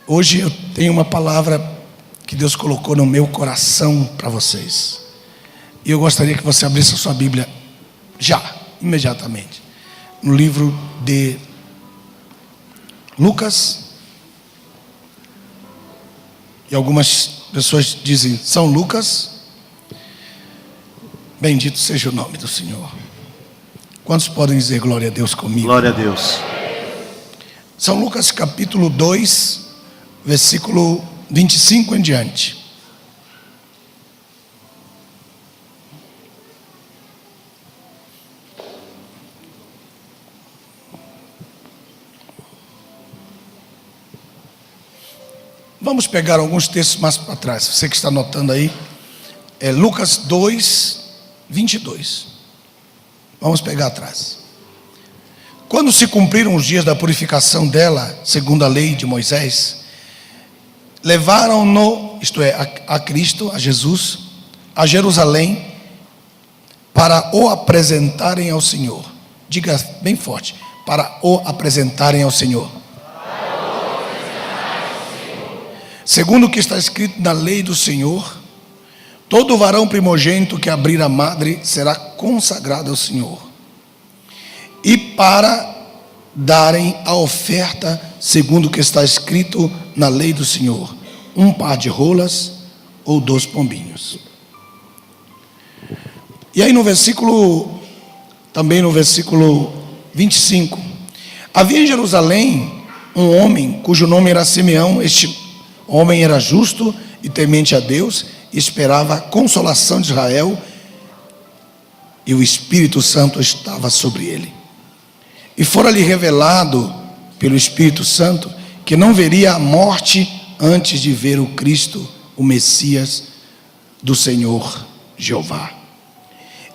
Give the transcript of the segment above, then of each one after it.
Hoje eu tenho uma palavra que Deus colocou no meu coração para vocês. E eu gostaria que você abrisse a sua Bíblia já, imediatamente, no livro de Lucas. E algumas pessoas dizem São Lucas. Bendito seja o nome do Senhor. Quantos podem dizer glória a Deus comigo? Glória a Deus. São Lucas capítulo 2, versículo 25 em diante. Vamos pegar alguns textos mais para trás. Você que está anotando aí, é Lucas 2, 22. Vamos pegar atrás. Quando se cumpriram os dias da purificação dela, segundo a lei de Moisés, levaram-no, isto é, a Cristo, a Jesus, a Jerusalém, para o apresentarem ao Senhor. Diga bem forte: para o apresentarem ao Senhor. Segundo o que está escrito na lei do Senhor, todo varão primogênito que abrir a madre será consagrado ao Senhor. E para darem a oferta, segundo o que está escrito na lei do Senhor, um par de rolas ou 2 pombinhos. E aí também no versículo 25, havia em Jerusalém um homem cujo nome era Simeão. Este homem era justo e temente a Deus, e esperava a consolação de Israel, e o Espírito Santo estava sobre ele. E fora-lhe revelado pelo Espírito Santo que não veria a morte antes de ver o Cristo, o Messias do Senhor Jeová.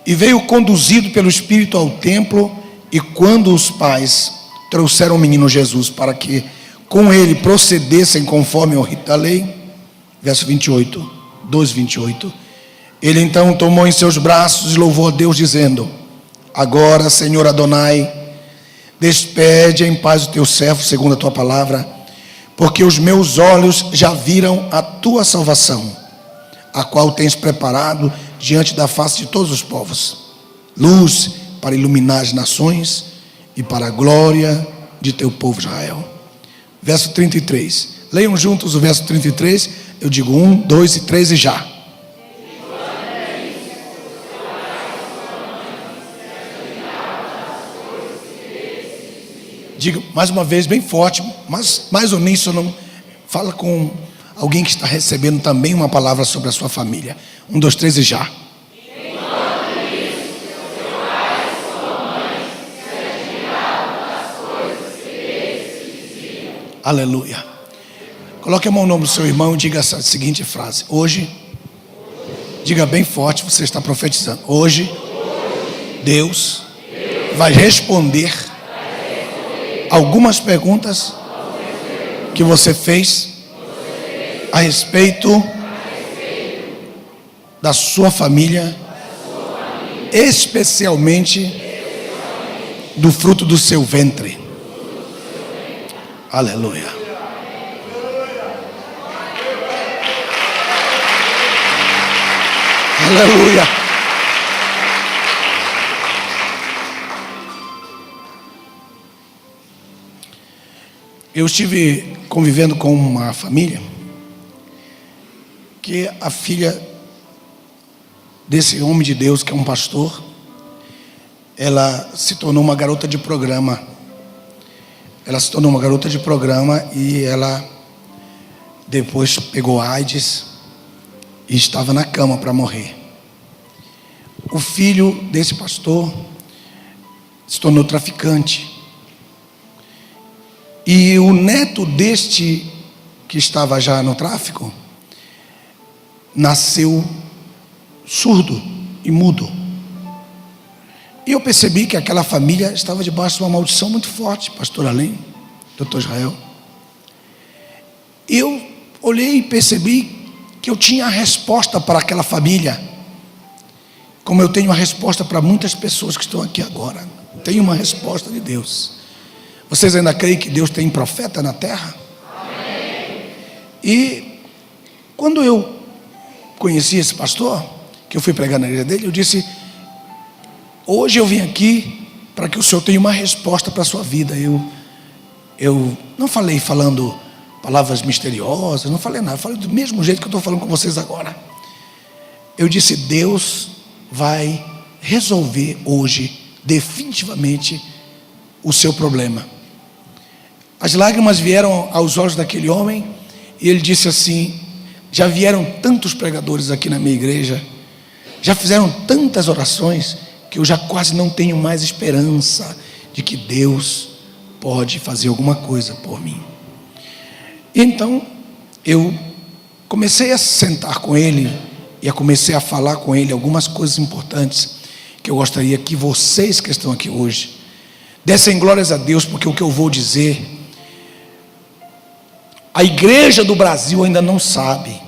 E veio conduzido pelo Espírito ao templo, e quando os pais trouxeram o menino Jesus para que com ele procedessem conforme o rito da lei, verso 28, 2:28, ele então tomou em seus braços e louvou a Deus, dizendo: agora, Senhor Adonai, despede em paz o teu servo segundo a tua palavra, porque os meus olhos já viram a tua salvação, a qual tens preparado diante da face de todos os povos, luz para iluminar as nações e para a glória de teu povo Israel. Verso 33, leiam juntos o verso 33, eu digo 1, 2 e 3 e já. Diga mais uma vez bem forte, mas mais uníssono. Fala com alguém que está recebendo também uma palavra sobre a sua família. 1, 2, 3 e já. Aleluia. Coloque a mão no nome do seu irmão e diga essa seguinte frase: hoje, diga bem forte, você está profetizando. Hoje, Deus vai responder algumas perguntas que você fez a respeito da sua família, especialmente do fruto do seu ventre. Aleluia. Aleluia. Eu estive convivendo com uma família que a filha desse homem de Deus, que é um pastor, ela se tornou uma garota de programa. Ela se tornou uma garota de programa e ela depois pegou AIDS e estava na cama para morrer. O filho desse pastor se tornou traficante. E o neto deste que estava já no tráfico nasceu surdo e mudo. E eu percebi que aquela família estava debaixo de uma maldição muito forte, pastor Além, doutor Israel. Eu olhei e percebi que eu tinha a resposta para aquela família, como eu tenho a resposta para muitas pessoas que estão aqui agora. Tenho uma resposta de Deus. Vocês ainda creem que Deus tem profeta na terra? Amém. E quando eu conheci esse pastor, que eu fui pregar na igreja dele, eu disse: hoje eu vim aqui para que o Senhor tenha uma resposta para a sua vida. Eu não falei falando palavras misteriosas, não falei nada, eu falei do mesmo jeito que eu estou falando com vocês agora. Eu disse: Deus vai resolver hoje definitivamente o seu problema. As lágrimas vieram aos olhos daquele homem e ele disse assim: já vieram tantos pregadores aqui na minha igreja, já fizeram tantas orações, que eu já quase não tenho mais esperança de que Deus pode fazer alguma coisa por mim. Então eu comecei a sentar com ele e comecei a falar com ele algumas coisas importantes que eu gostaria que vocês que estão aqui hoje dessem glórias a Deus, porque o que eu vou dizer, a igreja do Brasil ainda não sabe,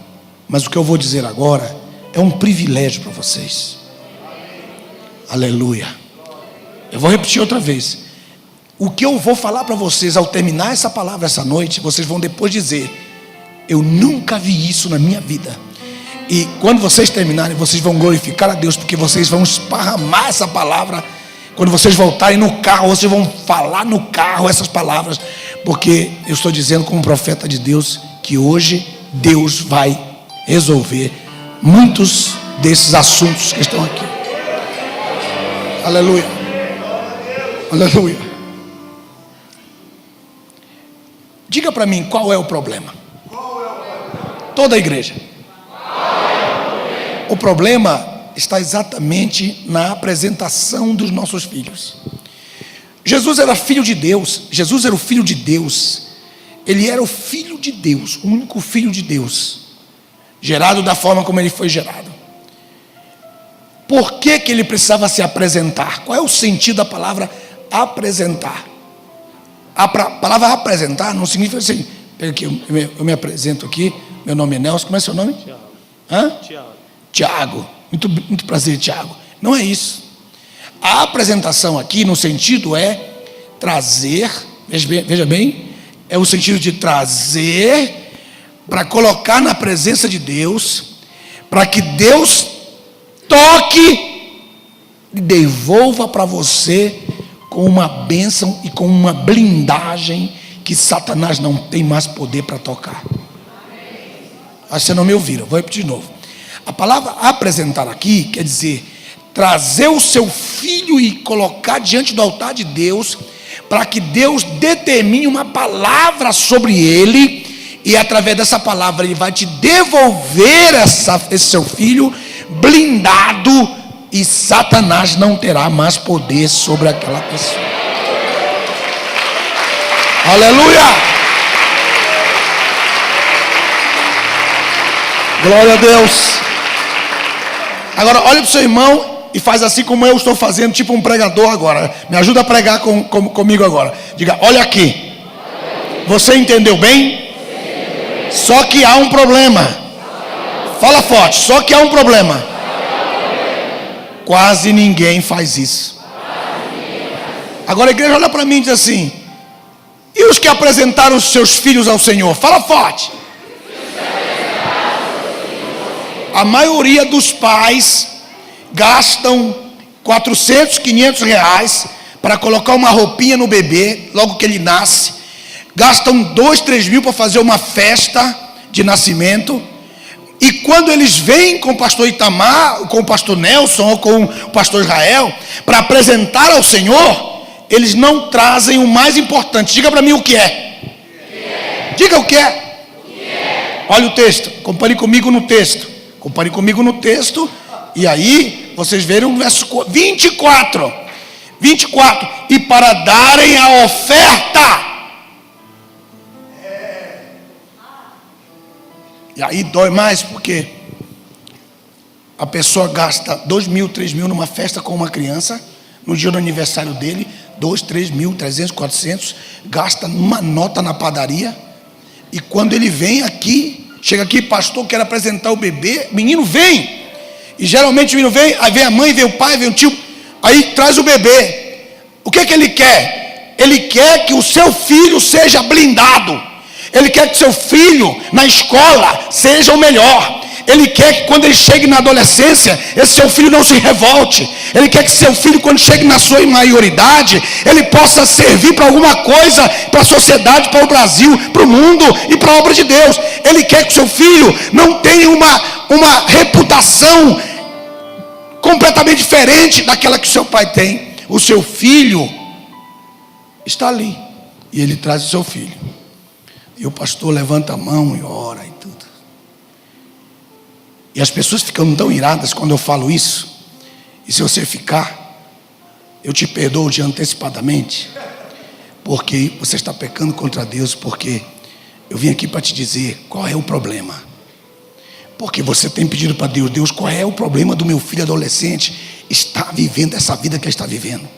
mas o que eu vou dizer agora é um privilégio para vocês. Aleluia. Eu vou repetir outra vez. O que eu vou falar para vocês ao terminar essa palavra essa noite, vocês vão depois dizer: eu nunca vi isso na minha vida. E quando vocês terminarem, vocês vão glorificar a Deus, porque vocês vão esparramar essa palavra. Quando vocês voltarem no carro, vocês vão falar no carro essas palavras, porque eu estou dizendo como profeta de Deus que hoje Deus vai resolver muitos desses assuntos que estão aqui. Aleluia. Aleluia. Diga para mim, qual é o problema? Toda a igreja. O problema está exatamente na apresentação dos nossos filhos. Jesus era filho de Deus. Jesus era o filho de Deus. Ele era o filho de Deus, o único filho de Deus, gerado da forma como ele foi gerado. Por que ele precisava se apresentar? Qual é o sentido da palavra apresentar? A palavra apresentar não significa assim: aqui, eu me apresento aqui, meu nome é Nelson. Como é seu nome? Tiago. Hã? Tiago. Muito prazer, Tiago. Não é isso. A apresentação aqui no sentido é trazer, veja bem, é o sentido de trazer para colocar na presença de Deus, para que Deus toque e devolva para você com uma bênção e com uma blindagem que Satanás não tem mais poder para tocar. Acho que vocês não me ouviram, vou repetir de novo. A palavra apresentar aqui quer dizer trazer o seu filho e colocar diante do altar de Deus, para que Deus determine uma palavra sobre ele, e através dessa palavra ele vai te devolver esse seu filho blindado, e Satanás não terá mais poder sobre aquela pessoa. Aleluia! Glória a Deus. Agora olha para o seu irmão e faz assim como eu estou fazendo, tipo um pregador agora. Me ajuda a pregar comigo agora. Diga: olha aqui. Você entendeu bem? Só que há um problema. Fala forte. Só que há um problema. Quase ninguém faz isso. Agora a igreja olha para mim e diz assim: e os que apresentaram os seus filhos ao Senhor? Fala forte. A maioria dos pais gastam 400, 500 reais para colocar uma roupinha no bebê logo que ele nasce. Gastam 2, 3 mil para fazer uma festa de nascimento. E quando eles vêm com o pastor Itamar, com o pastor Nelson ou com o pastor Israel para apresentar ao Senhor, eles não trazem o mais importante. Diga para mim o que é. Diga o que é. Olha o texto, compare comigo no texto. Compare comigo no texto. E aí vocês verem o verso 24. E para darem a oferta. E aí dói mais, porque a pessoa gasta 2 mil, 3 mil numa festa com uma criança, no dia do aniversário dele, 2, 3 mil, 300, 400, gasta uma nota na padaria. E quando ele vem aqui, chega aqui: pastor, quero apresentar o bebê. O menino vem. E geralmente o menino vem, aí vem a mãe, vem o pai, vem o tio, aí traz o bebê. O que ele quer? Ele quer que o seu filho seja blindado. Ele quer que seu filho na escola seja o melhor. Ele quer que quando ele chegue na adolescência, esse seu filho não se revolte. Ele quer que seu filho, quando chegue na sua maioridade, ele possa servir para alguma coisa, para a sociedade, para o Brasil, para o mundo e para a obra de Deus. Ele quer que seu filho não tenha uma reputação completamente diferente daquela que o seu pai tem. O seu filho está ali e ele traz o seu filho. E o pastor levanta a mão e ora e tudo. E as pessoas ficam tão iradas quando eu falo isso. E se você ficar, eu te perdoo de antecipadamente, porque você está pecando contra Deus. Porque eu vim aqui para te dizer qual é o problema. Porque você tem pedido para Deus: Deus, qual é o problema do meu filho adolescente está vivendo essa vida que ele está vivendo?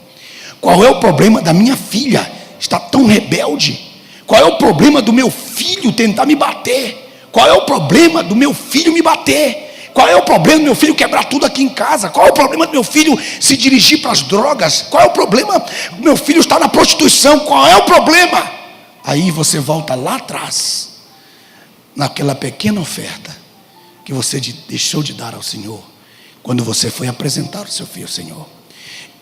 Qual é o problema da minha filha está tão rebelde? Qual é o problema do meu filho tentar me bater? Qual é o problema do meu filho me bater? Qual é o problema do meu filho quebrar tudo aqui em casa? Qual é o problema do meu filho se dirigir para as drogas? Qual é o problema do meu filho estar na prostituição? Qual é o problema? Aí você volta lá atrás, naquela pequena oferta que você deixou de dar ao Senhor, quando você foi apresentar o seu filho ao Senhor.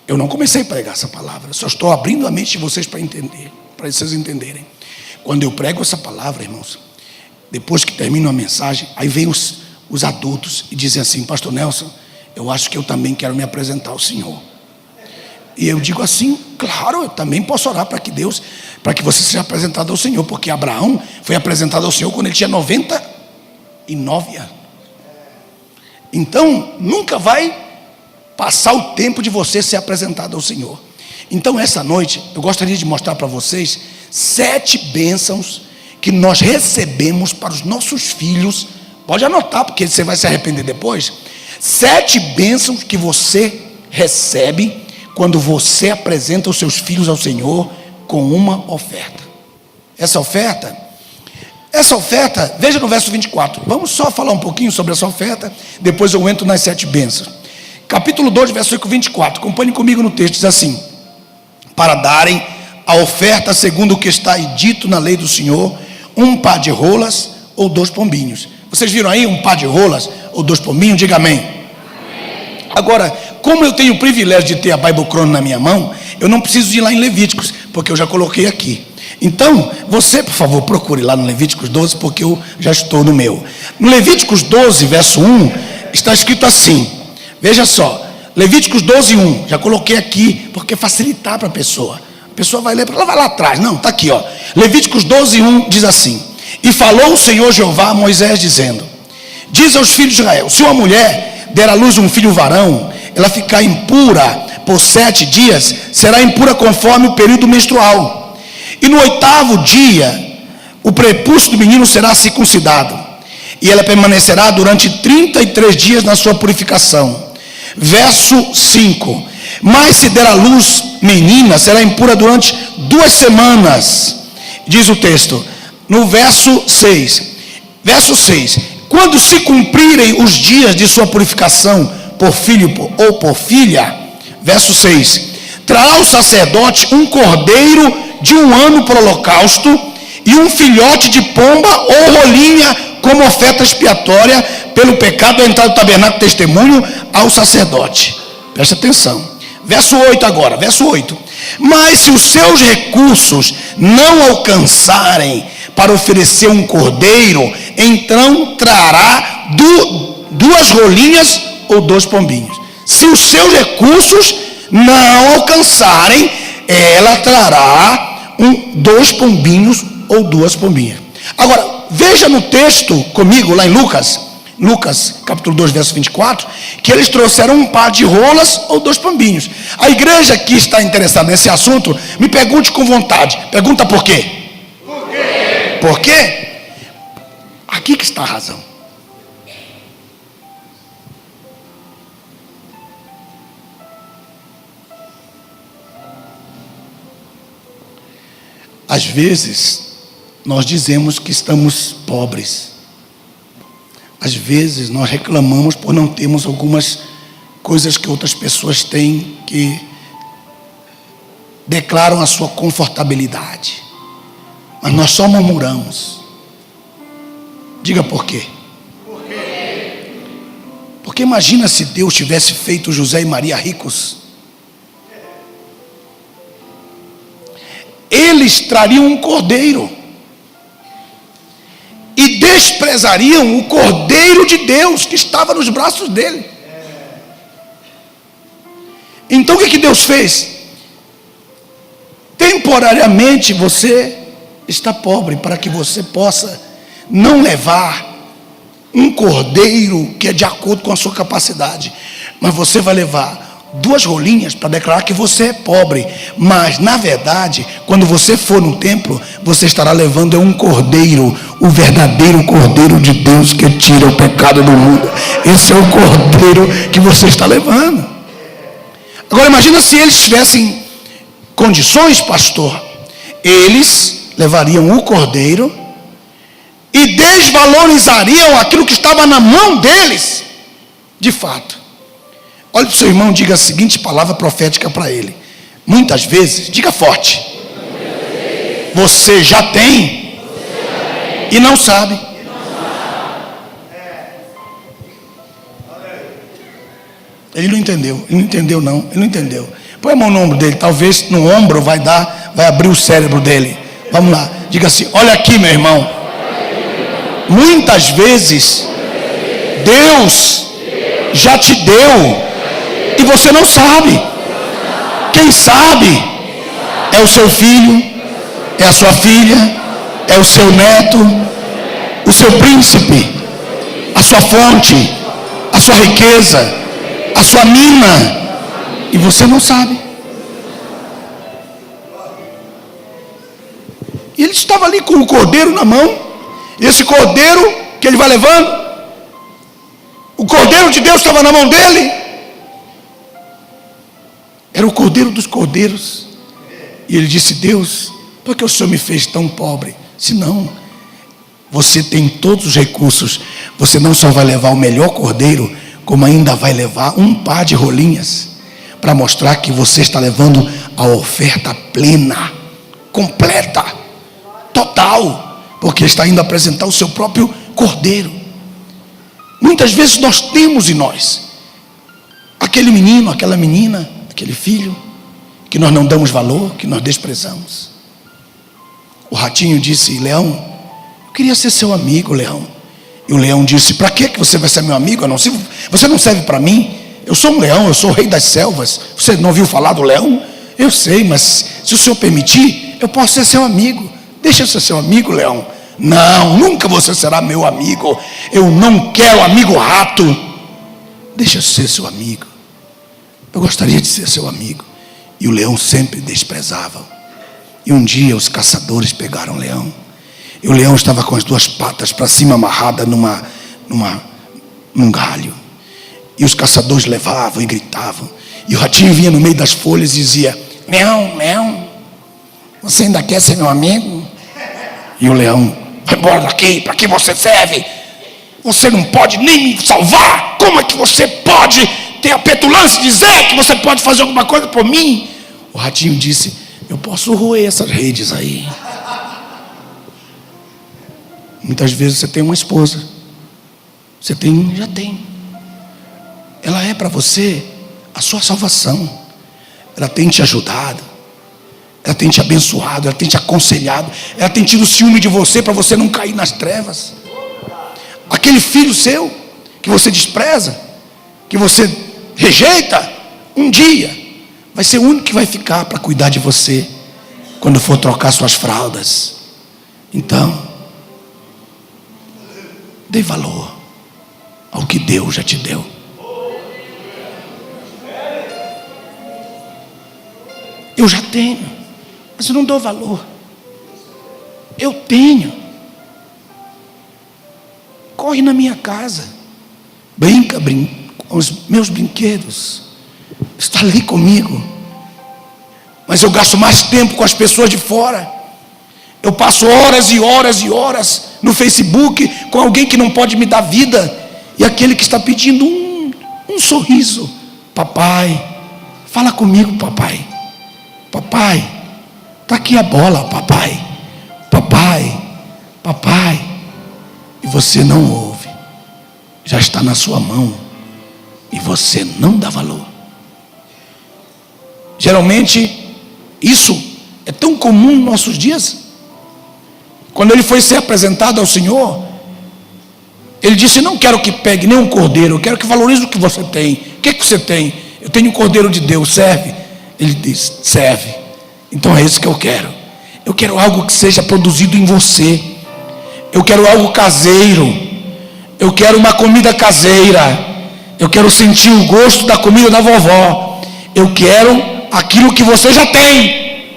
Eu não comecei a pregar essa palavra, eu só estou abrindo a mente de vocês para entender, para vocês entenderem. Quando eu prego essa palavra, irmãos, depois que termino a mensagem, aí vem os adultos e dizem assim: Pastor Nelson, eu acho que eu também quero me apresentar ao Senhor. E eu digo assim: claro, eu também posso orar para que Deus, para que você seja apresentado ao Senhor, porque Abraão foi apresentado ao Senhor quando ele tinha 99 anos. Então nunca vai passar o tempo de você ser apresentado ao Senhor. Então essa noite eu gostaria de mostrar para vocês 7 bênçãos que nós recebemos para os nossos filhos. Pode anotar, porque você vai se arrepender depois. 7 bênçãos que você recebe quando você apresenta os seus filhos ao Senhor com uma oferta. Essa oferta, veja no verso 24. Vamos só falar um pouquinho sobre essa oferta, depois eu entro nas 7 bênçãos. Capítulo 2, versículo 24. Acompanhe comigo no texto, diz assim: para darem a oferta segundo o que está dito na lei do Senhor, 1 par de rolas ou 2 pombinhos. Vocês viram aí 1 par de rolas ou 2 pombinhos? Diga amém. Amém. Agora, como eu tenho o privilégio de ter a Bible Chrono na minha mão, eu não preciso ir lá em Levíticos, porque eu já coloquei aqui. Então, você, por favor, procure lá no Levíticos 12, porque eu já estou no meu. No Levíticos 12, verso 1, está escrito assim, veja só, Levíticos 12, 1, já coloquei aqui, porque facilitar para a pessoa vai ler, ela vai lá atrás, não, está aqui, ó. Levíticos 12, 1 diz assim: e falou o Senhor Jeová a Moisés dizendo: diz aos filhos de Israel, se uma mulher der à luz um filho varão, ela ficar impura por 7 dias, será impura conforme o período menstrual, e no 8º dia o prepúcio do menino será circuncidado, e ela permanecerá durante 33 dias na sua purificação. Verso 5: mas se der à luz menina, será impura durante 2 semanas. Diz o texto no verso 6, quando se cumprirem os dias de sua purificação por filho ou por filha, verso 6, trará o sacerdote um cordeiro de 1 ano para o holocausto, e um filhote de pomba ou rolinha como oferta expiatória pelo pecado da entrada do tabernáculo de testemunho ao sacerdote. Preste atenção. Verso 8 agora, verso 8. Mas se os seus recursos não alcançarem para oferecer um cordeiro, então trará 2 rolinhas ou 2 pombinhos. Se os seus recursos não alcançarem, ela trará 2 pombinhos ou 2 pombinhas. Agora, veja no texto comigo, lá em Lucas capítulo 2, verso 24, que eles trouxeram 1 par de rolas ou 2 pombinhos. A igreja que está interessada nesse assunto, me pergunte com vontade. Pergunta por quê? Por quê? Por quê? Aqui que está a razão. Às vezes nós dizemos que estamos pobres. Às vezes nós reclamamos por não termos algumas coisas que outras pessoas têm, que declaram a sua confortabilidade. Mas nós só murmuramos. Diga por quê. Porque imagina se Deus tivesse feito José e Maria ricos. Eles trariam um cordeiro e desprezariam o cordeiro de Deus que estava nos braços dele. Então o que Deus fez? Temporariamente você está pobre, para que você possa não levar um cordeiro que é de acordo com a sua capacidade, mas você vai levar 2 rolinhas para declarar que você é pobre. Mas na verdade, quando você for no templo, você estará levando um cordeiro, o verdadeiro cordeiro de Deus que tira o pecado do mundo. Esse é o cordeiro que você está levando. Agora imagina se eles tivessem condições, pastor. Eles levariam o cordeiro e desvalorizariam aquilo que estava na mão deles. De fato, olhe para o seu irmão e diga a seguinte palavra profética para ele. Muitas vezes, diga forte, você já tem e não sabe. Ele não entendeu, ele não entendeu. Põe a mão no ombro dele, talvez no ombro vai abrir o cérebro dele. Vamos lá, diga assim: olha aqui, meu irmão. Muitas vezes Deus já te deu e você não sabe. Quem sabe é o seu filho, é a sua filha, é o seu neto, o seu príncipe, a sua fonte, a sua riqueza, a sua mina, e você não sabe. E ele estava ali com o cordeiro na mão, e esse cordeiro que ele vai levando, o cordeiro de Deus estava na mão dele, era o cordeiro dos cordeiros. E ele disse: Deus, por que o Senhor me fez tão pobre? Se não, você tem todos os recursos, você não só vai levar o melhor cordeiro, como ainda vai levar um par de rolinhas, para mostrar que você está levando a oferta plena, completa, total, porque está indo apresentar o seu próprio cordeiro. Muitas vezes nós temos em nós aquele menino, aquela menina, aquele filho que nós não damos valor, que nós desprezamos. O ratinho disse: Leão, eu queria ser seu amigo, Leão. E o leão disse: para que você vai ser meu amigo? Você não serve para mim. Eu sou um leão, eu sou o rei das selvas. Você não ouviu falar do leão? Eu sei, mas se o senhor permitir, eu posso ser seu amigo. Deixa eu ser seu amigo, leão. Não, nunca você será meu amigo. Eu não quero amigo rato. Deixa eu ser seu amigo. Eu gostaria de ser seu amigo. E o leão sempre desprezava. E um dia os caçadores pegaram o leão. E o leão estava com as 2 patas para cima amarrada num galho. E os caçadores levavam e gritavam. E o ratinho vinha no meio das folhas e dizia: Leão, leão, você ainda quer ser meu amigo? E o leão: vai embora daqui, para que você serve? Você não pode nem me salvar. Como é que você pode ter a petulância de dizer que você pode fazer alguma coisa por mim? O ratinho disse: eu posso roer essas redes aí. Muitas vezes você tem uma esposa, já tem. Ela é para você a sua salvação. Ela tem te ajudado, ela tem te abençoado, ela tem te aconselhado, ela tem tido ciúme de você para você não cair nas trevas. Aquele filho seu que você despreza, que você rejeita, um dia vai ser o único que vai ficar para cuidar de você quando for trocar suas fraldas. Então, dê valor ao que Deus já te deu. Eu já tenho, mas eu não dou valor. Eu tenho. Corre na minha casa, brinca com os meus brinquedos, está ali comigo. Mas eu gasto mais tempo com as pessoas de fora. Eu passo horas e horas e horas no Facebook com alguém que não pode me dar vida, e aquele que está pedindo um sorriso. Papai, fala comigo, papai. Papai, está aqui a bola, papai. Papai, papai. E você não ouve, já está na sua mão e você não dá valor. Geralmente, isso é tão comum nos nossos dias. Quando ele foi ser apresentado ao Senhor, ele disse: não quero que pegue nem um cordeiro, eu quero que valorize o que você tem. O que você tem? Eu tenho um cordeiro de Deus, serve? Ele disse: serve. Então é isso que eu quero. Eu quero algo que seja produzido em você. Eu quero algo caseiro. Eu quero uma comida caseira. Eu quero sentir o gosto da comida da vovó. Eu quero aquilo que você já tem,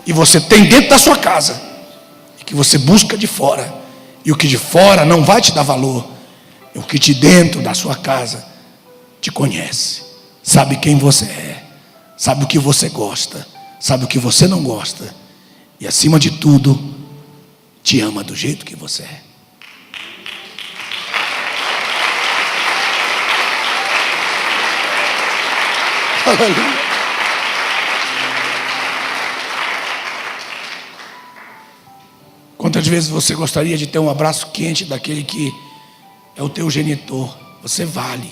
e você tem dentro da sua casa, e que você busca de fora. E o que de fora não vai te dar valor, é o que de dentro da sua casa te conhece, sabe quem você é, sabe o que você gosta, sabe o que você não gosta, e acima de tudo, te ama do jeito que você é. Aleluia. Quantas vezes você gostaria de ter um abraço quente daquele que é o teu genitor? Você vale.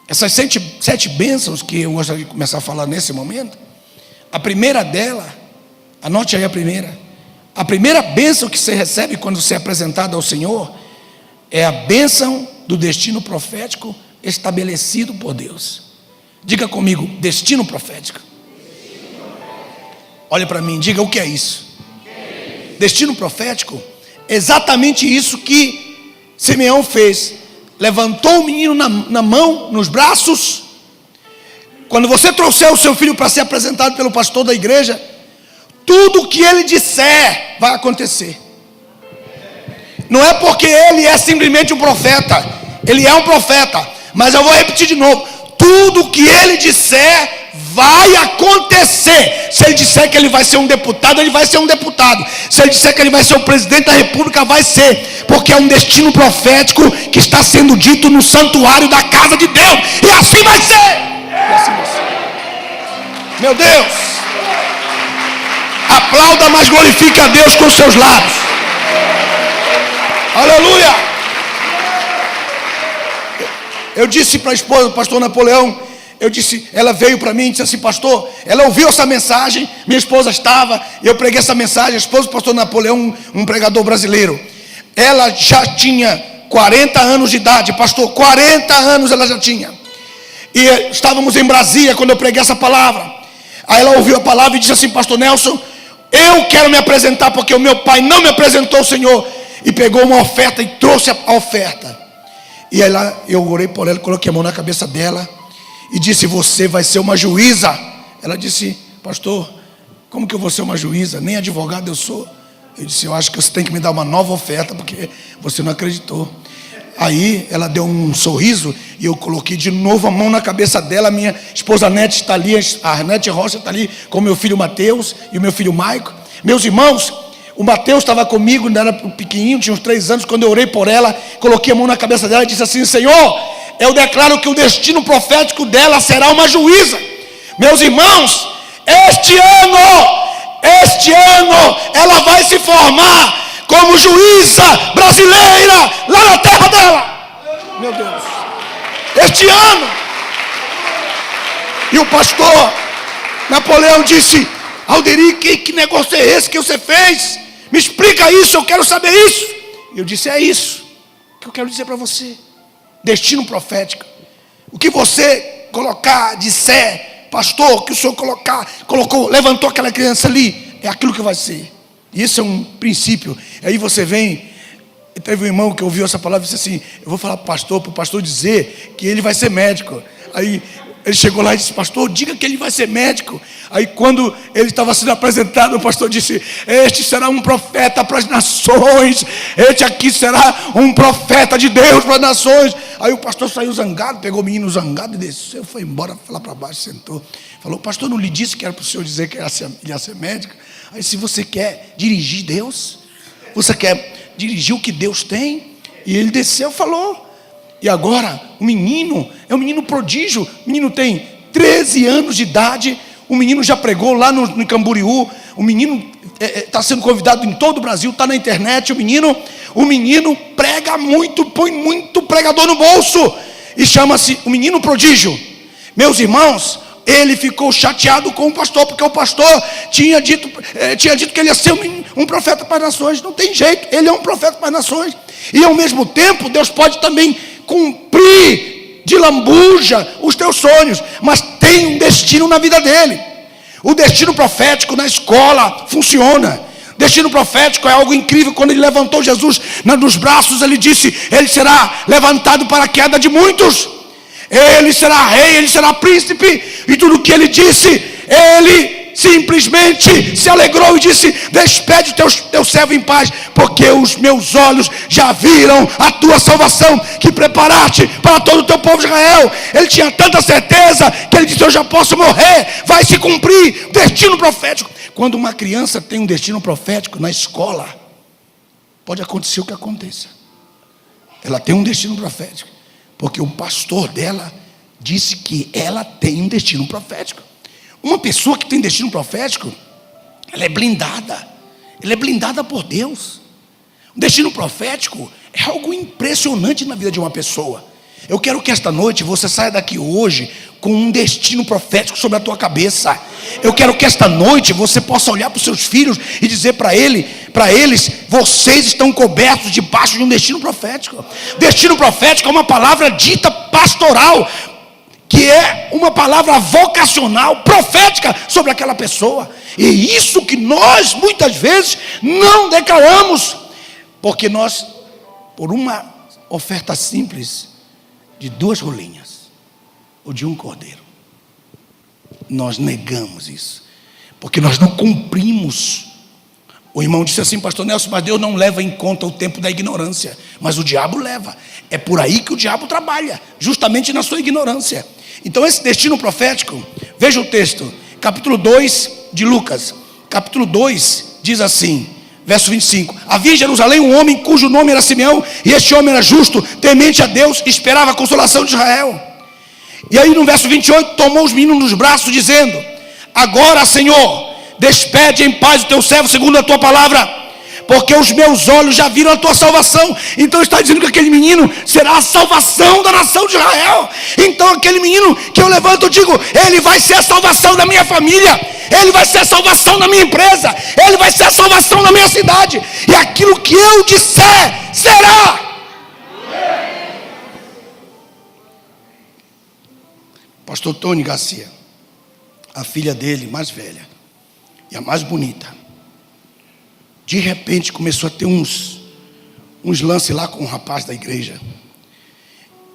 Essas 7 bênçãos que eu gostaria de começar a falar nesse momento, a primeira dela, anote aí a primeira. A primeira bênção que você recebe quando você é apresentado ao Senhor é a bênção do destino profético estabelecido por Deus. Diga comigo: destino profético. Olha para mim, diga o que é isso. Destino profético, exatamente isso que Simeão fez. Levantou o menino na mão, nos braços. Quando você trouxer o seu filho para ser apresentado pelo pastor da igreja, tudo o que ele disser vai acontecer. Não é porque ele é simplesmente um profeta, ele é um profeta, mas eu vou repetir de novo: tudo o que ele disser vai acontecer. Se ele disser que ele vai ser um deputado, ele vai ser um deputado. Se ele disser que ele vai ser o presidente da república, vai ser, porque é um destino profético que está sendo dito no santuário da casa de Deus, e assim vai ser. E assim vai ser. Meu Deus, aplauda, mas glorifique a Deus com os seus lábios. Aleluia. Eu disse para a esposa do pastor Napoleão, ela veio para mim e disse assim: pastor, ela ouviu essa mensagem, minha esposa estava, eu preguei essa mensagem, a esposa do pastor Napoleão, um pregador brasileiro, ela já tinha 40 anos de idade, pastor, 40 anos ela já tinha, e estávamos em Brasília quando eu preguei essa palavra. Aí ela ouviu a palavra e disse assim: pastor Nelson, eu quero me apresentar, porque o meu pai não me apresentou ao Senhor, e pegou uma oferta e trouxe a oferta. E aí lá eu orei por ela, coloquei a mão na cabeça dela e disse: você vai ser uma juíza. Ela disse: pastor, como que eu vou ser uma juíza? Nem advogado eu sou. Eu disse: eu acho que você tem que me dar uma nova oferta, porque você não acreditou. Aí ela deu um sorriso e eu coloquei de novo a mão na cabeça dela. Minha esposa Nete está ali, a Nete Rocha está ali com meu filho Mateus e o meu filho Maico. Meus irmãos, o Mateus estava comigo, ainda era pequenininho, tinha uns 3 anos. Quando eu orei por ela, coloquei a mão na cabeça dela e disse assim: Senhor, eu declaro que o destino profético dela será uma juíza. Meus irmãos, este ano ela vai se formar como juíza brasileira lá na terra dela. Meu Deus, este ano. E o pastor Napoleão disse: Alderi, que negócio é esse que você fez? Me explica isso, eu quero saber isso. E eu disse: é isso que eu quero dizer para você. Destino profético. O que você colocar, disser, pastor, que o senhor colocou, levantou aquela criança ali, é aquilo que vai ser. E isso é um princípio. Aí você vem, e teve um irmão que ouviu essa palavra e disse assim: eu vou falar para o pastor dizer que ele vai ser médico. Aí ele chegou lá e disse: pastor, diga que ele vai ser médico. Aí quando ele estava sendo apresentado, o pastor disse: este será um profeta para as nações, este aqui será um profeta de Deus para as nações. Aí o pastor saiu zangado, pegou o menino zangado e desceu, foi embora, foi lá para baixo, sentou. Falou: pastor, não lhe disse que era para o senhor dizer que ele ia ser médico? Aí, se você quer dirigir Deus, você quer dirigir o que Deus tem. E ele desceu e falou. E agora, o menino é um menino prodígio. O menino tem 13 anos de idade. O menino já pregou lá no Camboriú. O menino está sendo convidado em todo o Brasil, está na internet. O menino prega muito, põe muito pregador no bolso. E chama-se o menino prodígio. Meus irmãos, ele ficou chateado com o pastor, porque o pastor tinha dito que ele ia ser um profeta para as nações. Não tem jeito, ele é um profeta para as nações. E ao mesmo tempo, Deus pode também cumprir de lambuja os teus sonhos, mas tem um destino na vida dele. O destino profético na escola funciona. Destino profético é algo incrível. Quando ele levantou Jesus nos braços, ele disse: ele será levantado para a queda de muitos. Ele será rei, ele será príncipe. E tudo o que ele disse, ele simplesmente se alegrou e disse: despede o teu servo em paz, porque os meus olhos já viram a tua salvação, que preparaste para todo o teu povo de Israel. Ele tinha tanta certeza que ele disse: eu já posso morrer, vai se cumprir. Destino profético. Quando uma criança tem um destino profético na escola, pode acontecer o que aconteça. Ela tem um destino profético, porque o pastor dela disse que ela tem um destino profético. Uma pessoa que tem destino profético, ela é blindada. Ela é blindada por Deus. O destino profético é algo impressionante na vida de uma pessoa. Eu quero que esta noite você saia daqui hoje com um destino profético sobre a tua cabeça. Eu quero que esta noite você possa olhar para os seus filhos e dizer para eles: vocês estão cobertos debaixo de um destino profético. Destino profético é uma palavra dita pastoral, que é uma palavra vocacional, profética sobre aquela pessoa. E isso que nós muitas vezes não declaramos, porque nós, por uma oferta simples de 2 rolinhas ou de um cordeiro, nós negamos isso, porque nós não cumprimos. O irmão disse assim: pastor Nelson, mas Deus não leva em conta o tempo da ignorância. Mas o diabo leva. É por aí que o diabo trabalha, justamente na sua ignorância. Então esse destino profético, veja o texto, capítulo 2 de Lucas, capítulo 2, diz assim, verso 25: havia em Jerusalém um homem cujo nome era Simeão, e este homem era justo, temente a Deus, esperava a consolação de Israel. E aí no verso 28, tomou os meninos nos braços, dizendo: agora, Senhor, despede em paz o teu servo segundo a tua palavra, porque os meus olhos já viram a tua salvação. Então está dizendo que aquele menino será a salvação da nação de Israel. Então aquele menino que eu levanto, eu digo: ele vai ser a salvação da minha família, ele vai ser a salvação da minha empresa, ele vai ser a salvação da minha cidade. E aquilo que eu disser, será. Pastor Tony Garcia, a filha dele, mais velha e a mais bonita, de repente começou a ter uns lances lá com um rapaz da igreja.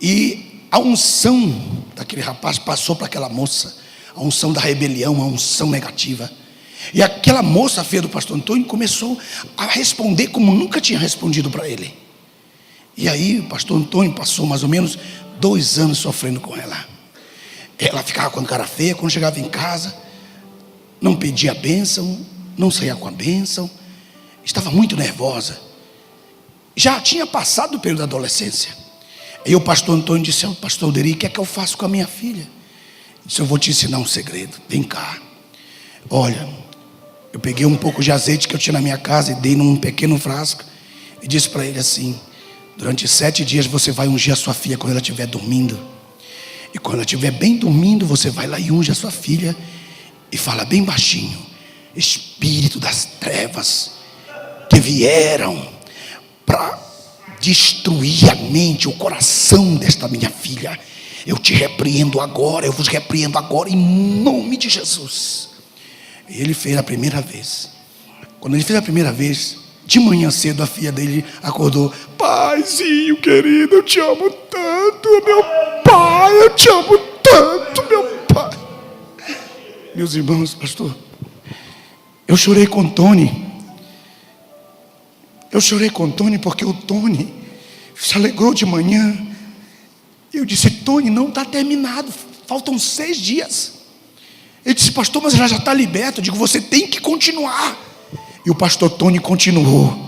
E a unção daquele rapaz passou para aquela moça, a unção da rebelião, a unção negativa. E aquela moça, a filha do pastor Antônio, começou a responder como nunca tinha respondido para ele. E aí o pastor Antônio passou mais ou menos 2 anos sofrendo com ela. Ela ficava com a cara feia quando chegava em casa, não pedia a bênção, não saía com a bênção, estava muito nervosa. Já tinha passado o período da adolescência. Aí o pastor Antônio disse: pastor Deri, o que é que eu faço com a minha filha? Ele disse: eu vou te ensinar um segredo, vem cá. Olha, eu peguei um pouco de azeite que eu tinha na minha casa e dei num pequeno frasco e disse para ele assim: durante 7 dias você vai ungir a sua filha quando ela estiver dormindo. E quando ela estiver bem dormindo, você vai lá e unge a sua filha e fala bem baixinho: espírito das trevas que vieram para destruir a mente, o coração desta minha filha, eu te repreendo agora, eu vos repreendo agora em nome de Jesus. E ele fez a primeira vez. Quando ele fez a primeira vez, de manhã cedo a filha dele acordou: paizinho querido, eu te amo tanto, meu pai, eu te amo tanto, meu pai. Meus irmãos, pastor, eu chorei com o Tony. Eu chorei com o Tony porque o Tony se alegrou de manhã. Eu disse: Tony, não está terminado, faltam 6 dias. Ele disse: pastor, mas ela já está liberta. Eu digo: você tem que continuar. E o pastor Tony continuou.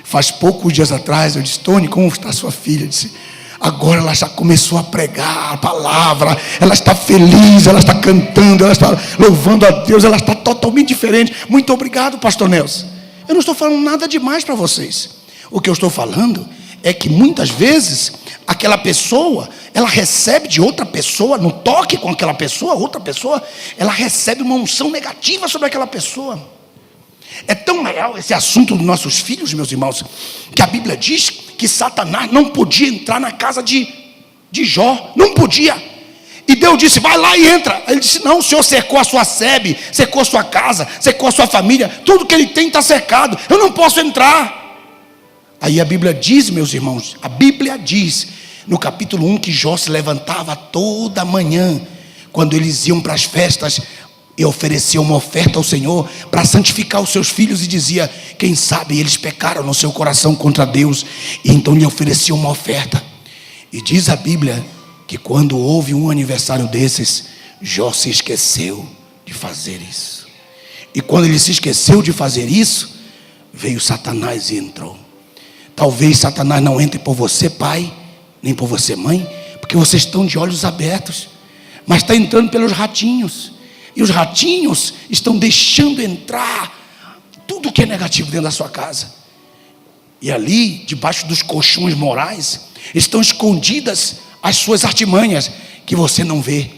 Faz poucos dias atrás eu disse: Tony, como está a sua filha? Ele disse: Agora ela já começou a pregar a palavra, ela está feliz, ela está cantando, ela está louvando a Deus, ela está totalmente diferente. Muito obrigado, pastor Nelson. Eu não estou falando nada demais para vocês. O que eu estou falando é que muitas vezes aquela pessoa, ela recebe de outra pessoa, no toque com aquela pessoa, outra pessoa, ela recebe uma unção negativa sobre aquela pessoa. É tão real esse assunto dos nossos filhos, meus irmãos, que a Bíblia diz que Satanás não podia entrar na casa de Jó, não podia. E Deus disse, vai lá e entra. Ele disse, não, o Senhor cercou a sua sebe, cercou a sua casa, cercou a sua família, tudo que ele tem está cercado, eu não posso entrar. Aí a Bíblia diz, meus irmãos, a Bíblia diz no capítulo 1 que Jó se levantava toda manhã, quando eles iam para as festas, e oferecia uma oferta ao Senhor para santificar os seus filhos, e dizia, quem sabe eles pecaram no seu coração contra Deus, e então lhe oferecia uma oferta. E diz a Bíblia que quando houve um aniversário desses, Jó se esqueceu de fazer isso. E quando ele se esqueceu de fazer isso, veio Satanás e entrou. Talvez Satanás não entre por você, pai, nem por você, mãe, porque vocês estão de olhos abertos, mas está entrando pelos ratinhos. E os ratinhos estão deixando entrar tudo que é negativo dentro da sua casa. E ali, debaixo dos colchões morais, estão escondidas as suas artimanhas que você não vê.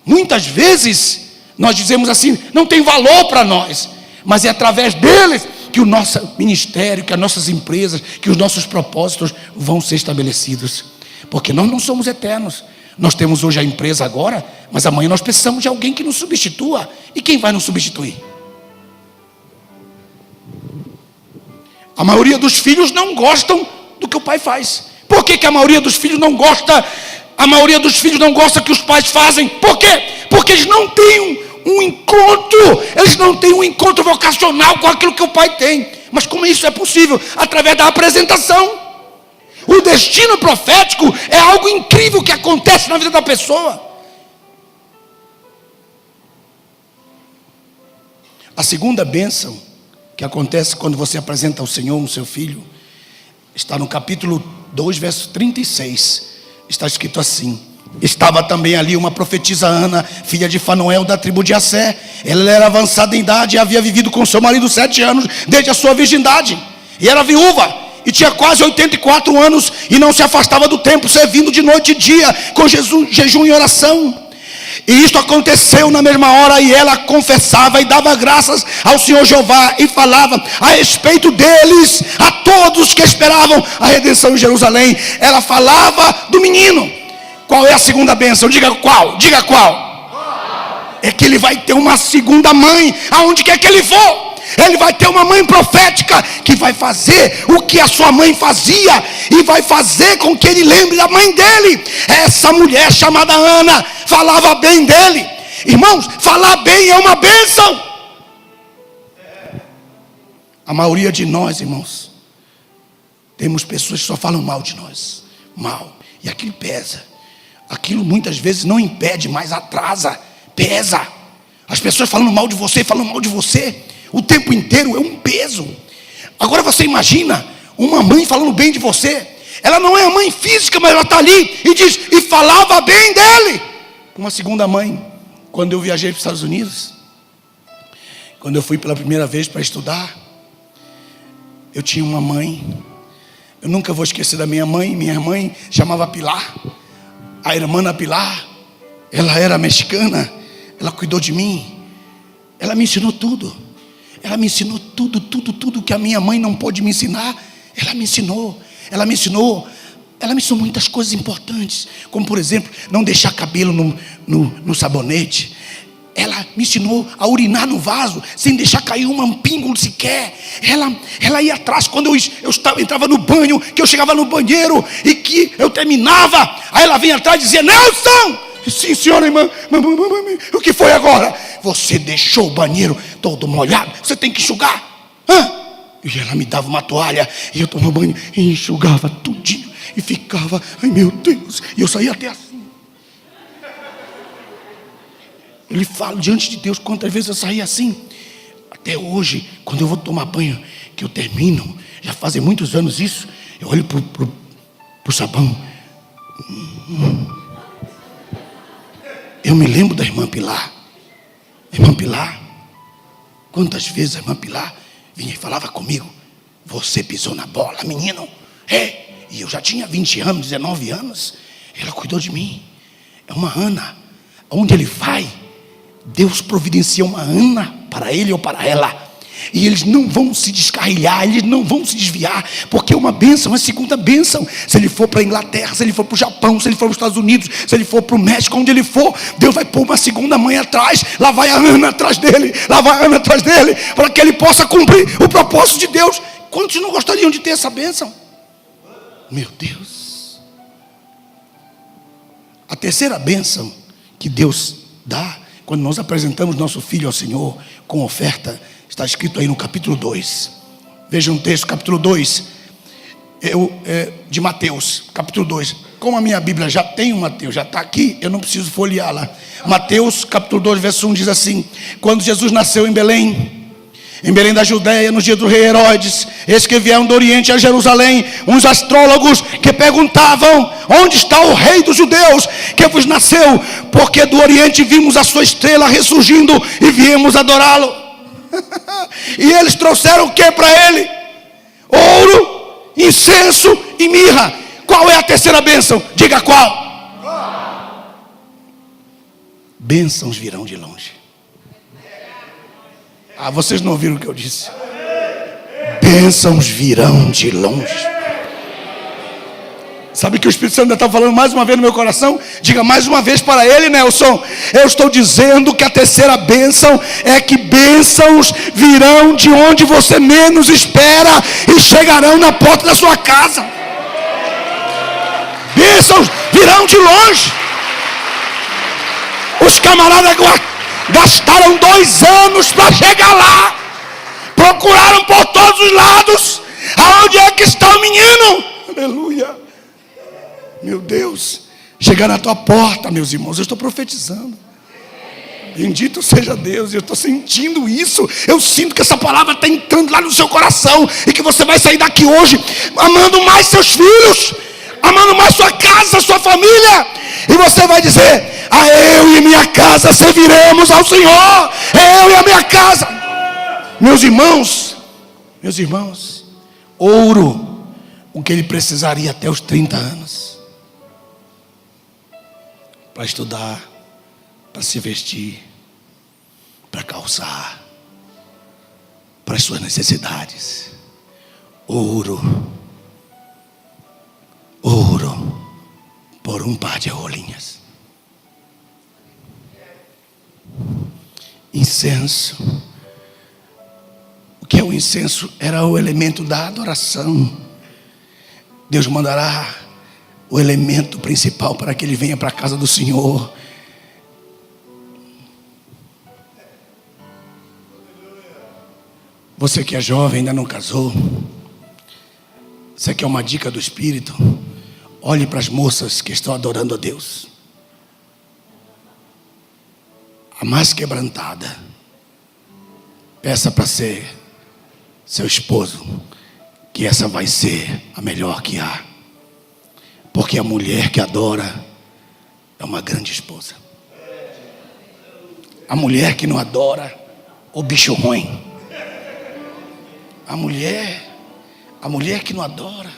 Muitas vezes nós dizemos assim, não tem valor para nós, mas é através deles que o nosso ministério, que as nossas empresas, que os nossos propósitos vão ser estabelecidos. Porque nós não somos eternos. Nós temos hoje a empresa agora, mas amanhã nós precisamos de alguém que nos substitua. E quem vai nos substituir? A maioria dos filhos não gostam do que o pai faz. Por que a maioria dos filhos não gosta? A maioria dos filhos não gosta que os pais fazem. Por quê? Porque eles não têm um encontro. Eles não têm um encontro vocacional com aquilo que o pai tem. Mas como isso é possível? Através da apresentação. O destino profético é algo incrível que acontece na vida da pessoa. A segunda bênção que acontece quando você apresenta ao Senhor o seu filho, está no capítulo 2, verso 36. Está escrito assim: estava também ali uma profetisa Ana, filha de Fanuel, da tribo de Assé. Ela era avançada em idade e havia vivido com seu marido 7 anos, desde a sua virgindade. E era viúva. E tinha quase 84 anos, e não se afastava do templo, servindo de noite e dia, com jejum e oração. E isto aconteceu na mesma hora, e ela confessava e dava graças ao Senhor Jeová, e falava a respeito deles, a todos que esperavam a redenção em Jerusalém. Ela falava do menino. Qual é a segunda bênção? Diga qual, diga qual. É que ele vai ter uma segunda mãe, aonde quer que ele for. Ele vai ter uma mãe profética que vai fazer o que a sua mãe fazia, e vai fazer com que ele lembre da mãe dele. Essa mulher chamada Ana falava bem dele. Irmãos, falar bem é uma bênção. A maioria de nós, irmãos, temos pessoas que só falam mal de nós, mal, e aquilo pesa. Aquilo muitas vezes não impede, mas atrasa, pesa. As pessoas falando mal de você, o tempo inteiro, é um peso. Agora você imagina uma mãe falando bem de você. Ela não é a mãe física, mas ela está ali e diz, e falava bem dele. Uma segunda mãe, quando eu viajei para os Estados Unidos, quando eu fui pela primeira vez para estudar, eu tinha uma mãe. Eu nunca vou esquecer da minha mãe. Minha mãe chamava Pilar, a irmã Pilar. Ela era mexicana, ela cuidou de mim, ela me ensinou tudo. Ela me ensinou tudo que a minha mãe não pôde me ensinar. Ela me ensinou muitas coisas importantes, como por exemplo, não deixar cabelo no sabonete. Ela me ensinou a urinar no vaso, sem deixar cair um pingo sequer. Ela ia atrás, quando eu entrava no banho, que eu chegava no banheiro e que eu terminava, aí ela vinha atrás e dizia, Nelson! Sim, senhora, irmã, o que foi agora? Você deixou o banheiro todo molhado, você tem que enxugar. E ela me dava uma toalha, e eu tomava banho e enxugava tudinho, e ficava, ai meu Deus, e eu saía até assim. Eu lhe falo diante de Deus quantas vezes eu saía assim. Até hoje, quando eu vou tomar banho, que eu termino, já fazem muitos anos isso, eu olho pro sabão, Eu me lembro da irmã Pilar. Irmã Pilar, quantas vezes a irmã Pilar vinha e falava comigo: você pisou na bola, menino. E eu já tinha 20 anos, 19 anos. Ela cuidou de mim. É uma Ana. Onde ele vai, Deus providencia uma Ana para ele ou para ela. E eles não vão se descarrilhar, eles não vão se desviar, porque é uma bênção, uma segunda bênção. Se ele for para a Inglaterra, se ele for para o Japão, se ele for para os Estados Unidos, se ele for para o México, onde ele for, Deus vai pôr uma segunda mãe atrás. Lá vai a Ana atrás dele, lá vai a Ana atrás dele, para que ele possa cumprir o propósito de Deus. Quantos não gostariam de ter essa bênção? Meu Deus. A terceira bênção que Deus dá, quando nós apresentamos nosso filho ao Senhor com oferta, está escrito aí no capítulo 2. Veja um texto, capítulo 2 de Mateus, capítulo 2. Como a minha Bíblia já tem o Mateus, já está aqui, eu não preciso folheá-la. Mateus, capítulo 2, verso 1 diz assim: quando Jesus nasceu em Belém da Judéia, no dia do rei Herodes, eis que vieram do Oriente a Jerusalém uns astrólogos que perguntavam: onde está o rei dos judeus que vos nasceu? Porque do Oriente vimos a sua estrela ressurgindo e viemos adorá-lo. E eles trouxeram o que para ele? Ouro, incenso e mirra. Qual é a terceira bênção? Diga qual? Bênçãos virão de longe. Vocês não ouviram o que eu disse? Bênçãos virão de longe. Sabe que o Espírito Santo ainda está falando mais uma vez no meu coração? Diga mais uma vez para ele, Nelson: eu estou dizendo que a terceira bênção é que bênçãos virão de onde você menos espera e chegarão na porta da sua casa. Bênçãos virão de longe. Os camaradas gastaram 2 anos para chegar lá. Procuraram por todos os lados. Aonde é que está o menino? Aleluia. Meu Deus. Chegar na tua porta, meus irmãos. Eu estou profetizando. Bendito seja Deus. Eu estou sentindo isso. Eu sinto que essa palavra está entrando lá no seu coração. E que você vai sair daqui hoje amando mais seus filhos, amando mais sua casa, sua família. E você vai dizer: eu e minha casa serviremos ao Senhor. Eu e a minha casa. Meus irmãos, ouro, o que ele precisaria até os 30 anos, para estudar, para se vestir, para calçar, para as suas necessidades. Ouro por um par de rolinhas. Incenso. O que é o incenso? Era o elemento da adoração. Deus mandará o elemento principal para que ele venha para a casa do Senhor. Você que é jovem, ainda não casou, você quer uma dica do Espírito? Olhe para as moças que estão adorando a Deus. A mais quebrantada, peça para ser seu esposo, que essa vai ser a melhor que há. Porque a mulher que adora é uma grande esposa. A mulher que não adora, o bicho ruim. A mulher que não adora,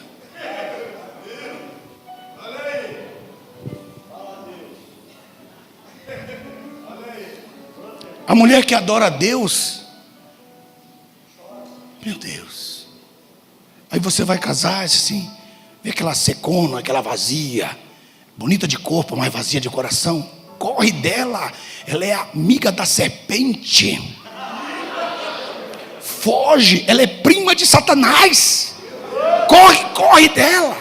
a mulher que adora a Deus, meu Deus. Aí você vai casar assim, vê aquela secona, aquela vazia, bonita de corpo, mas vazia de coração. Corre dela, ela é amiga da serpente. Foge, ela é prima de Satanás. Corre dela.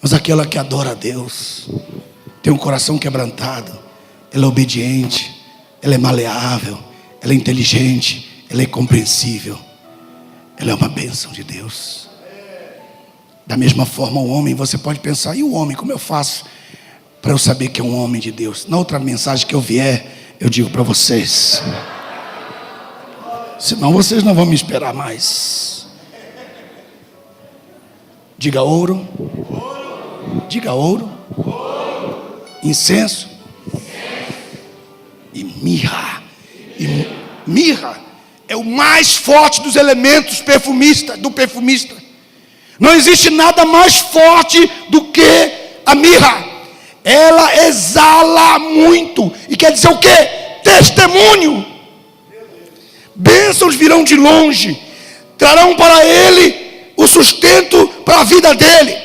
Mas aquela que adora a Deus, tem um coração quebrantado, ela é obediente, ela é maleável, ela é inteligente, ela é compreensível, ela é uma bênção de Deus. Da mesma forma, o homem, você pode pensar: e o homem, como eu faço para eu saber que é um homem de Deus? Na outra mensagem que eu vier, eu digo para vocês. Senão vocês não vão me esperar mais. Diga ouro. Diga ouro. Incenso. E mirra. E mirra é o mais forte dos elementos do perfumista. Não existe nada mais forte do que a mirra. Ela exala muito. E quer dizer o quê? Testemunho. Bênçãos virão de longe. Trarão para ele o sustento para a vida dele.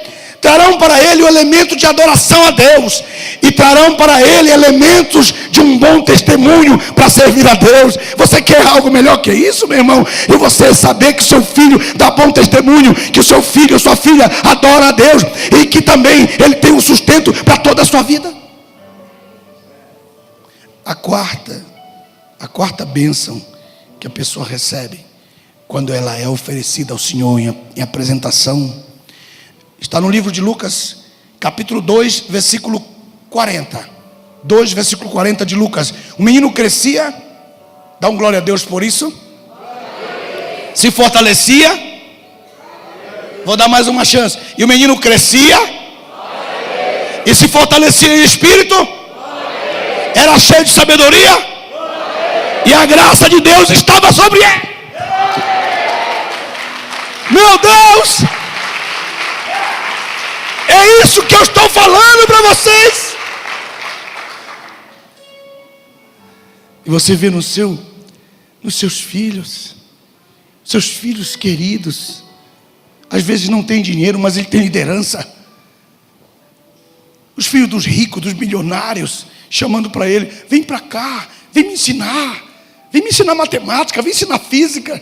Trarão para ele o elemento de adoração a Deus. E trarão para ele elementos de um bom testemunho para servir a Deus. Você quer algo melhor que isso, meu irmão? E você saber que seu filho dá bom testemunho, que o seu filho, sua filha adora a Deus, e que também ele tem um sustento para toda a sua vida. A quarta bênção que a pessoa recebe quando ela é oferecida ao Senhor em apresentação, está no livro de Lucas, capítulo 2, versículo 40. 2, versículo 40 de Lucas. O menino crescia, dá um glória a Deus por isso. Se fortalecia. Vou dar mais uma chance. E o menino crescia e se fortalecia em espírito. Era cheio de sabedoria. E a graça de Deus estava sobre ele. Meu Deus! É isso que eu estou falando para vocês. E você vê nos seus filhos queridos, às vezes não tem dinheiro, mas ele tem liderança. Os filhos dos ricos, dos milionários, chamando para ele: vem para cá, vem me ensinar matemática, vem ensinar física.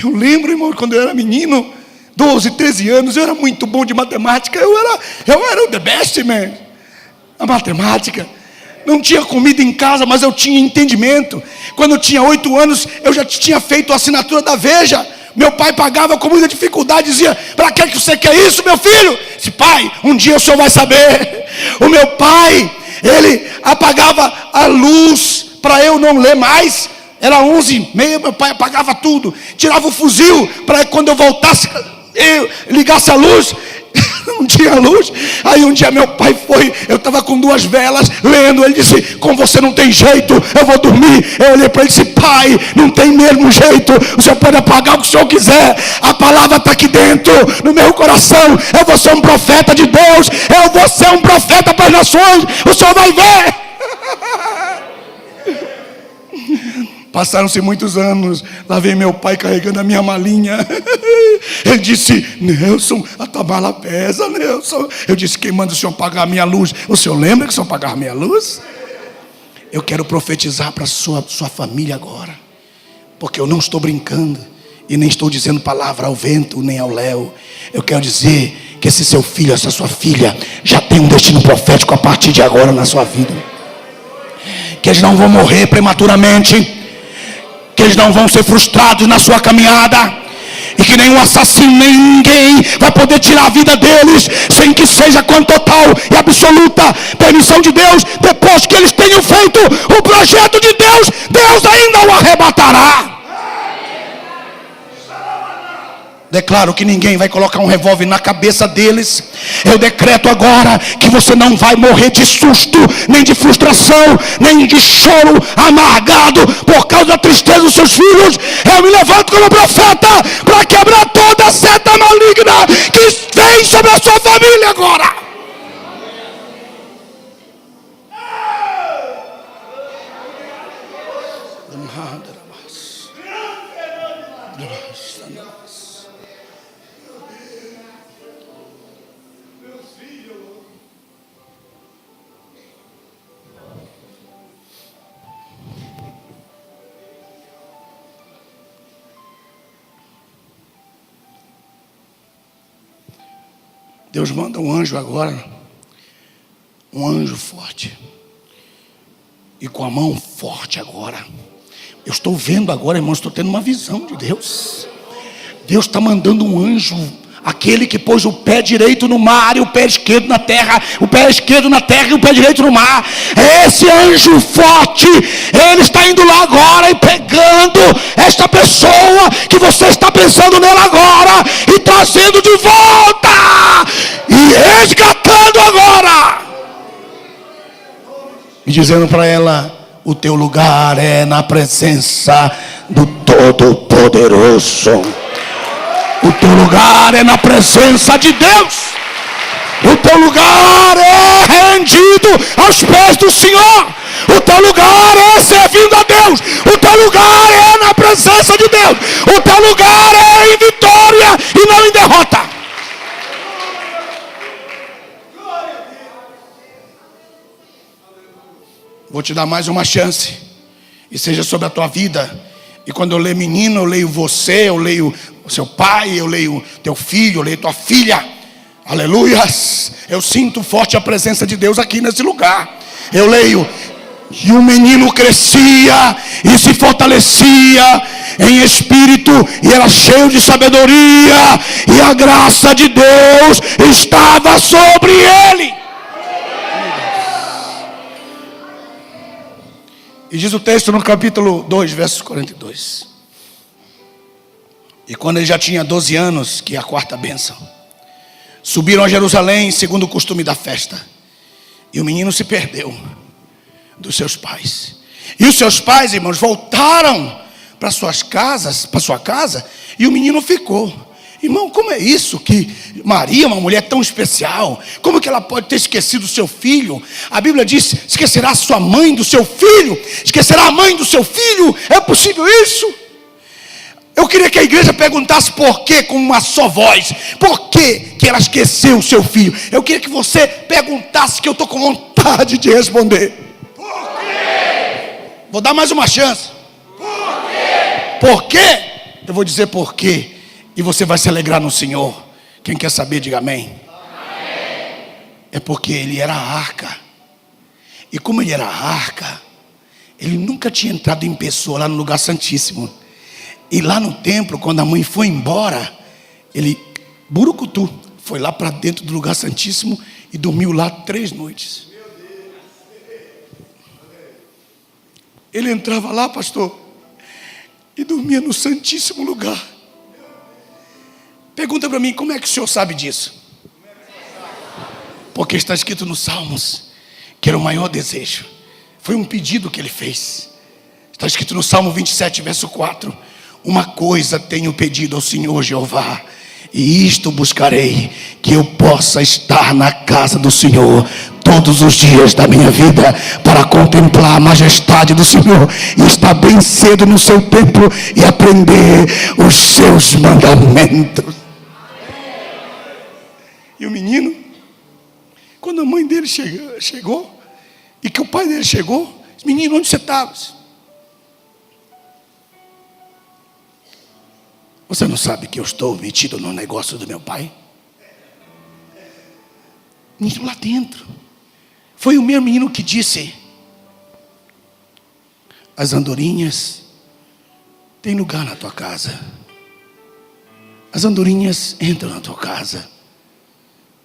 Eu lembro, irmão, quando eu era menino, 12, 13 anos, eu era muito bom de matemática. Eu era o the best man. A matemática. Não tinha comida em casa, mas eu tinha entendimento. Quando eu tinha 8 anos, eu já tinha feito a assinatura da Veja. Meu pai pagava com muita dificuldade, dizia: para que você quer isso, meu filho? Disse: pai, um dia o senhor vai saber. O meu pai, ele apagava a luz para eu não ler mais. Era 11h30, meu pai apagava tudo. Tirava o fuzil para quando eu voltasse, eu ligasse a luz. Não tinha luz. Aí um dia meu pai foi, eu estava com 2 velas lendo. Ele disse: com você não tem jeito, eu vou dormir. Eu olhei para ele e disse: pai, não tem mesmo jeito. O senhor pode apagar o que o senhor quiser. A palavra está aqui dentro, no meu coração. Eu vou ser um profeta de Deus. Eu vou ser um profeta para as nações. O senhor vai ver. Passaram-se muitos anos. Lá vem meu pai carregando a minha malinha. Ele disse: Nelson, a tua mala pesa, Nelson. Eu disse: quem manda o senhor pagar a minha luz? O senhor lembra que o senhor pagava a minha luz? Eu quero profetizar para a sua família agora, porque eu não estou brincando e nem estou dizendo palavra ao vento nem ao léu. Eu quero dizer que esse seu filho, essa sua filha já tem um destino profético a partir de agora na sua vida. Que eles não vão morrer prematuramente, que eles não vão ser frustrados na sua caminhada, e que nenhum assassino, nem ninguém vai poder tirar a vida deles, sem que seja com total e absoluta permissão de Deus. Depois que eles tenham feito o projeto de Deus, Deus ainda o arrebatará. Declaro que ninguém vai colocar um revólver na cabeça deles. Eu decreto agora que você não vai morrer de susto, nem de frustração, nem de choro amargado por causa da tristeza dos seus filhos. Eu me levanto como profeta para quebrar toda a seta maligna que vem sobre a sua família agora. Deus manda um anjo agora, um anjo forte, e com a mão forte agora. Eu estou vendo agora, irmão, estou tendo uma visão de Deus. Deus está mandando um anjo aquele que pôs o pé direito no mar e o pé esquerdo na terra, o pé esquerdo na terra e o pé direito no mar. Esse anjo forte, ele está indo lá agora e pegando esta pessoa que você está pensando nela agora e trazendo de volta e resgatando agora e dizendo para ela: o teu lugar é na presença do Todo-Poderoso. O teu lugar é na presença de Deus. O teu lugar é rendido aos pés do Senhor. O teu lugar é servindo a Deus. O teu lugar é na presença de Deus. O teu lugar é em vitória e não em derrota. Vou te dar mais uma chance. E seja sobre a tua vida. E quando eu leio menino, eu leio você, eu leio o seu pai, eu leio teu filho, eu leio tua filha. Aleluias. Eu sinto forte a presença de Deus aqui nesse lugar. Eu leio: e o menino crescia e se fortalecia em espírito, e era cheio de sabedoria, e a graça de Deus estava sobre ele. E diz o texto no capítulo 2, verso 42. E quando ele já tinha 12 anos, que é a quarta bênção, subiram a Jerusalém segundo o costume da festa. E o menino se perdeu dos seus pais. E os seus pais, irmãos, voltaram para suas casas, para sua casa, e o menino ficou. Irmão, como é isso que Maria, uma mulher tão especial, como que ela pode ter esquecido o seu filho? A Bíblia diz: esquecerá sua mãe do seu filho? Esquecerá a mãe do seu filho? É possível isso? Eu queria que a igreja perguntasse por que com uma só voz. Por que ela esqueceu o seu filho? Eu queria que você perguntasse, que eu estou com vontade de responder. Por quê? Vou dar mais uma chance. Por quê? Por quê? Eu vou dizer por quê. E você vai se alegrar no Senhor. Quem quer saber, diga amém. Amém. É porque ele era a arca. E como ele era a arca, ele nunca tinha entrado em pessoa lá no lugar santíssimo. E lá no templo, quando a mãe foi embora, ele, burucutu, foi lá para dentro do lugar santíssimo e dormiu lá 3 noites. Ele entrava lá, pastor, e dormia no santíssimo lugar. Pergunta para mim, como é que o senhor sabe disso? Porque está escrito nos Salmos que era o maior desejo. Foi um pedido que ele fez. Está escrito no Salmo 27, verso 4. Uma coisa tenho pedido ao Senhor Jeová, e isto buscarei, que eu possa estar na casa do Senhor todos os dias da minha vida, para contemplar a majestade do Senhor, e estar bem cedo no seu templo, e aprender os seus mandamentos. E o menino, quando a mãe dele chegou, e que o pai dele chegou, disse: menino, onde você estava? Você não sabe que eu estou metido no negócio do meu pai? Menino lá dentro. Foi o meu menino que disse: as andorinhas têm lugar na tua casa. As andorinhas entram na tua casa.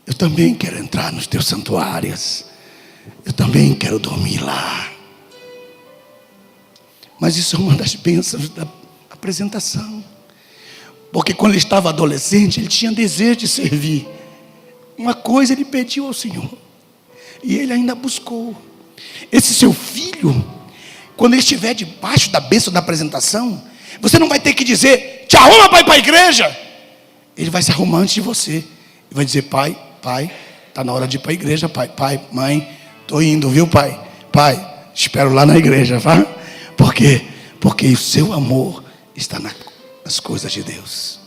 Eu também quero entrar nos teus santuários. Eu também quero dormir lá. Mas isso é uma das bênçãos da apresentação. Porque quando ele estava adolescente, ele tinha desejo de servir. Uma coisa ele pediu ao Senhor, e ele ainda buscou. Esse seu filho, quando ele estiver debaixo da bênção da apresentação, você não vai ter que dizer: te arruma para ir para a igreja. Ele vai se arrumar antes de você. Ele vai dizer: pai, está na hora de ir para a igreja, pai, mãe, estou indo, viu, pai? Pai, espero lá na igreja, tá? Por quê? Porque o seu amor está nas coisas de Deus.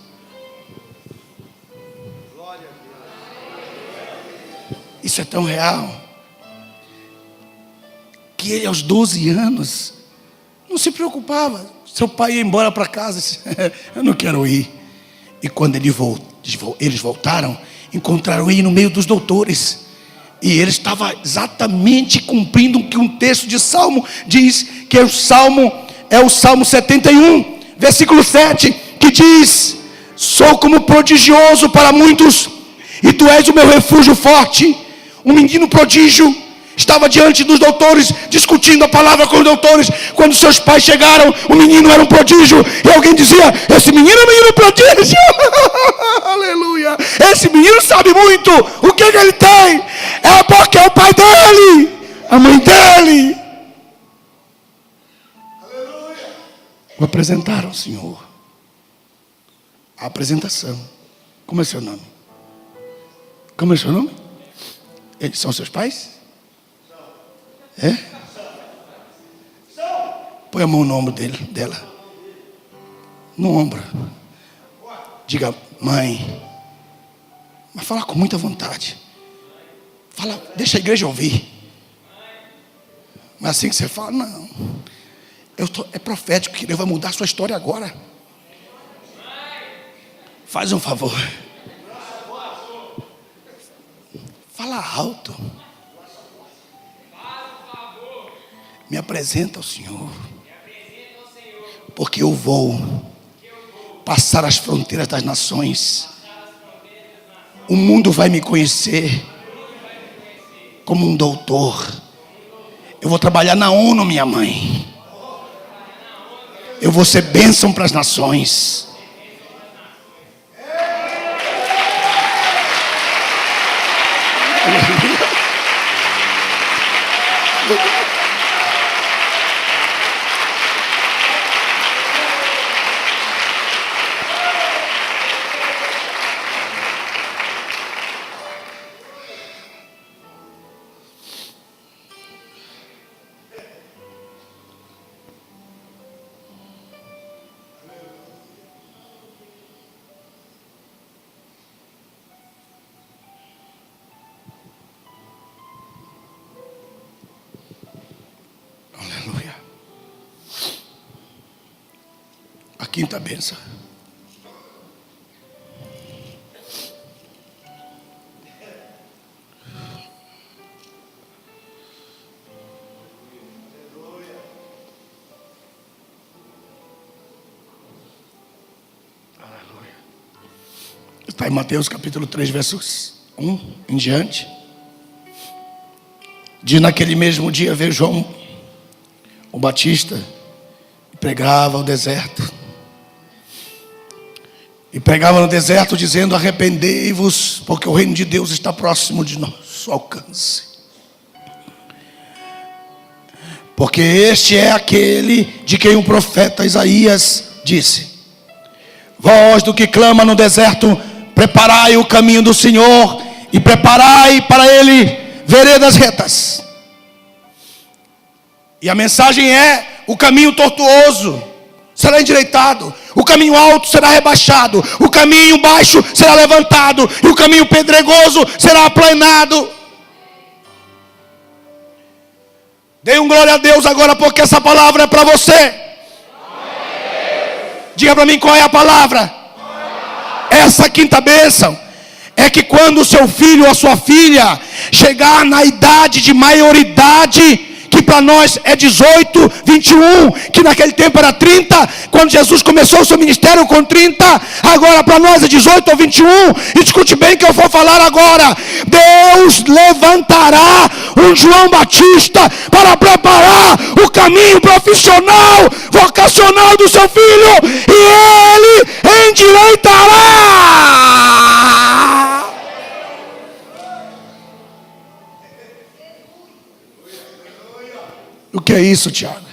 Isso é tão real, que ele aos 12 anos não se preocupava. Seu pai ia embora para casa e disse: eu não quero ir. E quando eles voltaram, encontraram ele no meio dos doutores. E ele estava exatamente cumprindo o que um texto de Salmo diz, que é o Salmo 71, versículo 7, que diz: Sou como prodigioso para muitos, e tu és o meu refúgio forte. Um menino prodígio estava diante dos doutores, discutindo a palavra com os doutores. Quando seus pais chegaram, o menino era um prodígio, e alguém dizia: esse menino é um menino prodígio. Aleluia. Esse menino sabe muito. O que ele tem? É porque é o pai dele, a mãe dele. Aleluia. Vou apresentar ao Senhor. A apresentação. Como é seu nome? Como é seu nome? Eles são seus pais? É? Põe a mão no ombro dela. No ombro. Diga: mãe. Mas fala com muita vontade. Fala, deixa a igreja ouvir. Mas assim que você fala, não. É profético que Deus vai mudar a sua história agora. Faz um favor. Fala alto. Me apresenta ao Senhor. Porque eu vou passar as fronteiras das nações. O mundo vai me conhecer como um doutor. Eu vou trabalhar na ONU, minha mãe. Eu vou ser bênção para as nações. Aleluia. A quinta bênção. Está em Mateus capítulo 3, versos 1 em diante. Diz: naquele mesmo dia veio João o Batista e pregava ao deserto. E pregava no deserto dizendo: arrependei-vos, porque o reino de Deus está próximo de nosso alcance. Porque este é aquele de quem o profeta Isaías disse: voz do que clama no deserto, preparai o caminho do Senhor, e preparai para ele veredas retas. E a mensagem é: o caminho tortuoso será endireitado, o caminho alto será rebaixado, o caminho baixo será levantado, e o caminho pedregoso será aplanado. Dê um glória a Deus agora, porque essa palavra é para você. Diga para mim qual é a palavra. Essa quinta bênção é que quando o seu filho ou a sua filha chegar na idade de maioridade, que para nós é 18, 21, que naquele tempo era 30, quando Jesus começou o seu ministério com 30, agora para nós é 18 ou 21, e escute bem o que eu vou falar agora. Deus levantará um João Batista para preparar o caminho profissional, vocacional do seu filho, e ele endireitará. O que é isso, Tiago?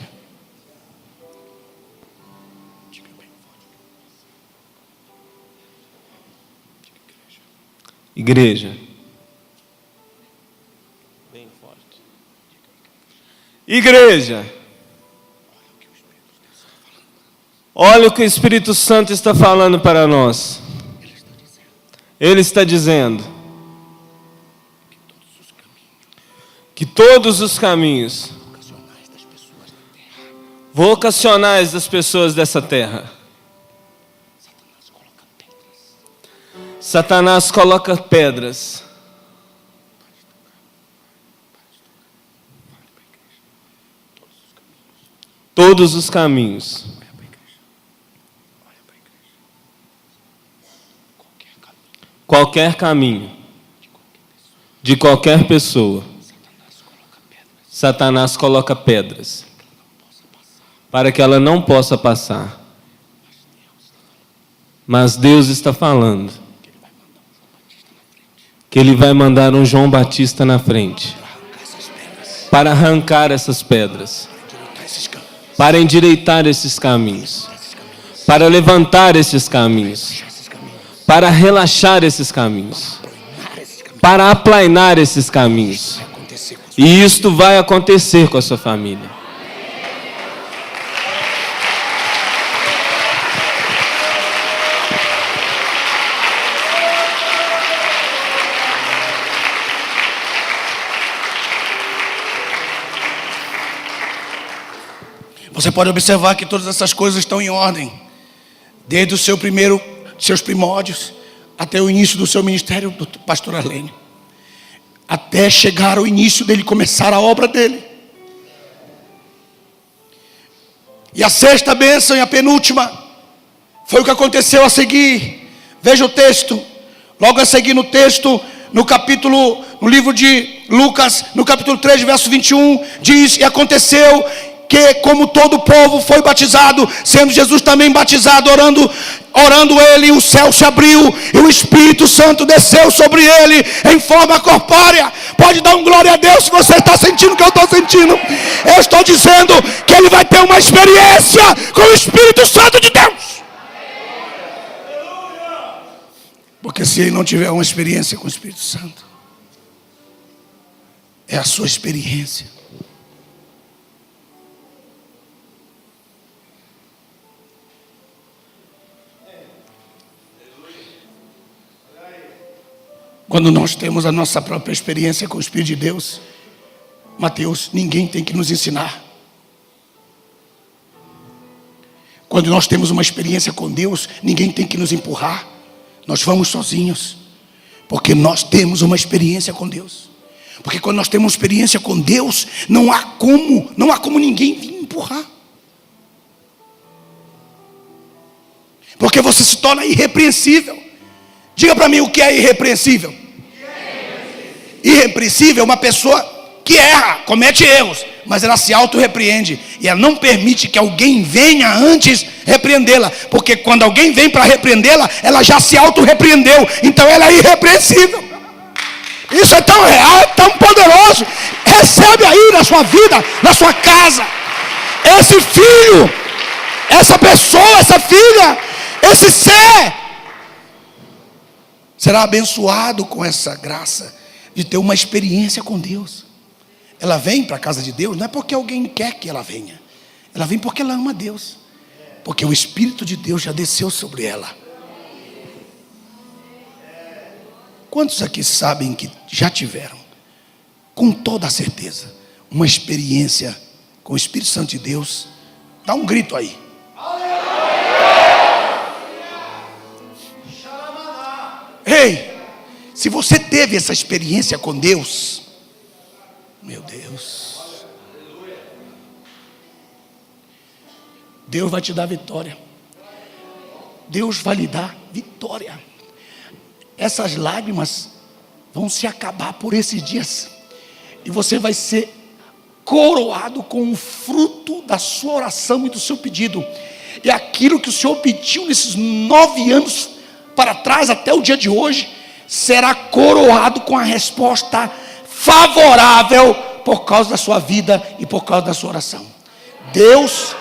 Igreja. Bem forte. Igreja. Olha o que o Espírito Santo está falando para nós. Ele está dizendo que todos os caminhos vocacionais das pessoas dessa terra, Satanás coloca pedras. Todos os caminhos qualquer caminho, de qualquer pessoa, Satanás coloca pedras para que ela não possa passar. Mas Deus está falando que Ele vai mandar um João Batista na frente para arrancar essas pedras, para endireitar esses caminhos, para levantar esses caminhos, para relaxar esses caminhos, para aplainar esses caminhos. E isto vai acontecer com a sua família. Você pode observar que todas essas coisas estão em ordem, desde seus primórdios, até o início do seu ministério do pastor Arlênio, até chegar ao início dele começar a obra dele. E a sexta bênção e a penúltima foi o que aconteceu a seguir. Veja o texto, logo a seguir no texto, no livro de Lucas, no capítulo 3, verso 21, diz: e aconteceu que, como todo o povo foi batizado, sendo Jesus também batizado, orando ele, o céu se abriu e o Espírito Santo desceu sobre ele em forma corpórea. Pode dar um glória a Deus se você está sentindo o que eu estou sentindo. Eu estou dizendo que ele vai ter uma experiência com o Espírito Santo de Deus. Porque se ele não tiver uma experiência com o Espírito Santo, é a sua experiência. Quando nós temos a nossa própria experiência com o Espírito de Deus, Mateus, ninguém tem que nos ensinar. Quando nós temos uma experiência com Deus, ninguém tem que nos empurrar. Nós vamos sozinhos, porque nós temos uma experiência com Deus. Porque quando nós temos uma experiência com Deus, não há como ninguém vir empurrar. Porque você se torna irrepreensível. Diga para mim o que é irrepreensível. Irrepreensível é uma pessoa que erra, comete erros, mas ela se auto-repreende. E ela não permite que alguém venha antes repreendê-la. Porque quando alguém vem para repreendê-la, ela já se auto-repreendeu. Então ela é irrepreensível. Isso é tão real, é tão poderoso. Recebe aí na sua vida, na sua casa, esse filho, essa pessoa, essa filha, esse ser será abençoado com essa graça de ter uma experiência com Deus. Ela vem para a casa de Deus não é porque alguém quer que ela venha. Ela vem porque ela ama Deus. Porque o Espírito de Deus já desceu sobre ela. Quantos aqui sabem que já tiveram, com toda a certeza, uma experiência com o Espírito Santo de Deus? Dá um grito aí. Ei, se você teve essa experiência com Deus, meu Deus, Deus vai te dar vitória. Deus vai lhe dar vitória. Essas lágrimas vão se acabar por esses dias. E você vai ser coroado com o fruto da sua oração e do seu pedido. E aquilo que o Senhor pediu nesses 9 anos para trás até o dia de hoje, será coroado com a resposta favorável por causa da sua vida e por causa da sua oração. Deus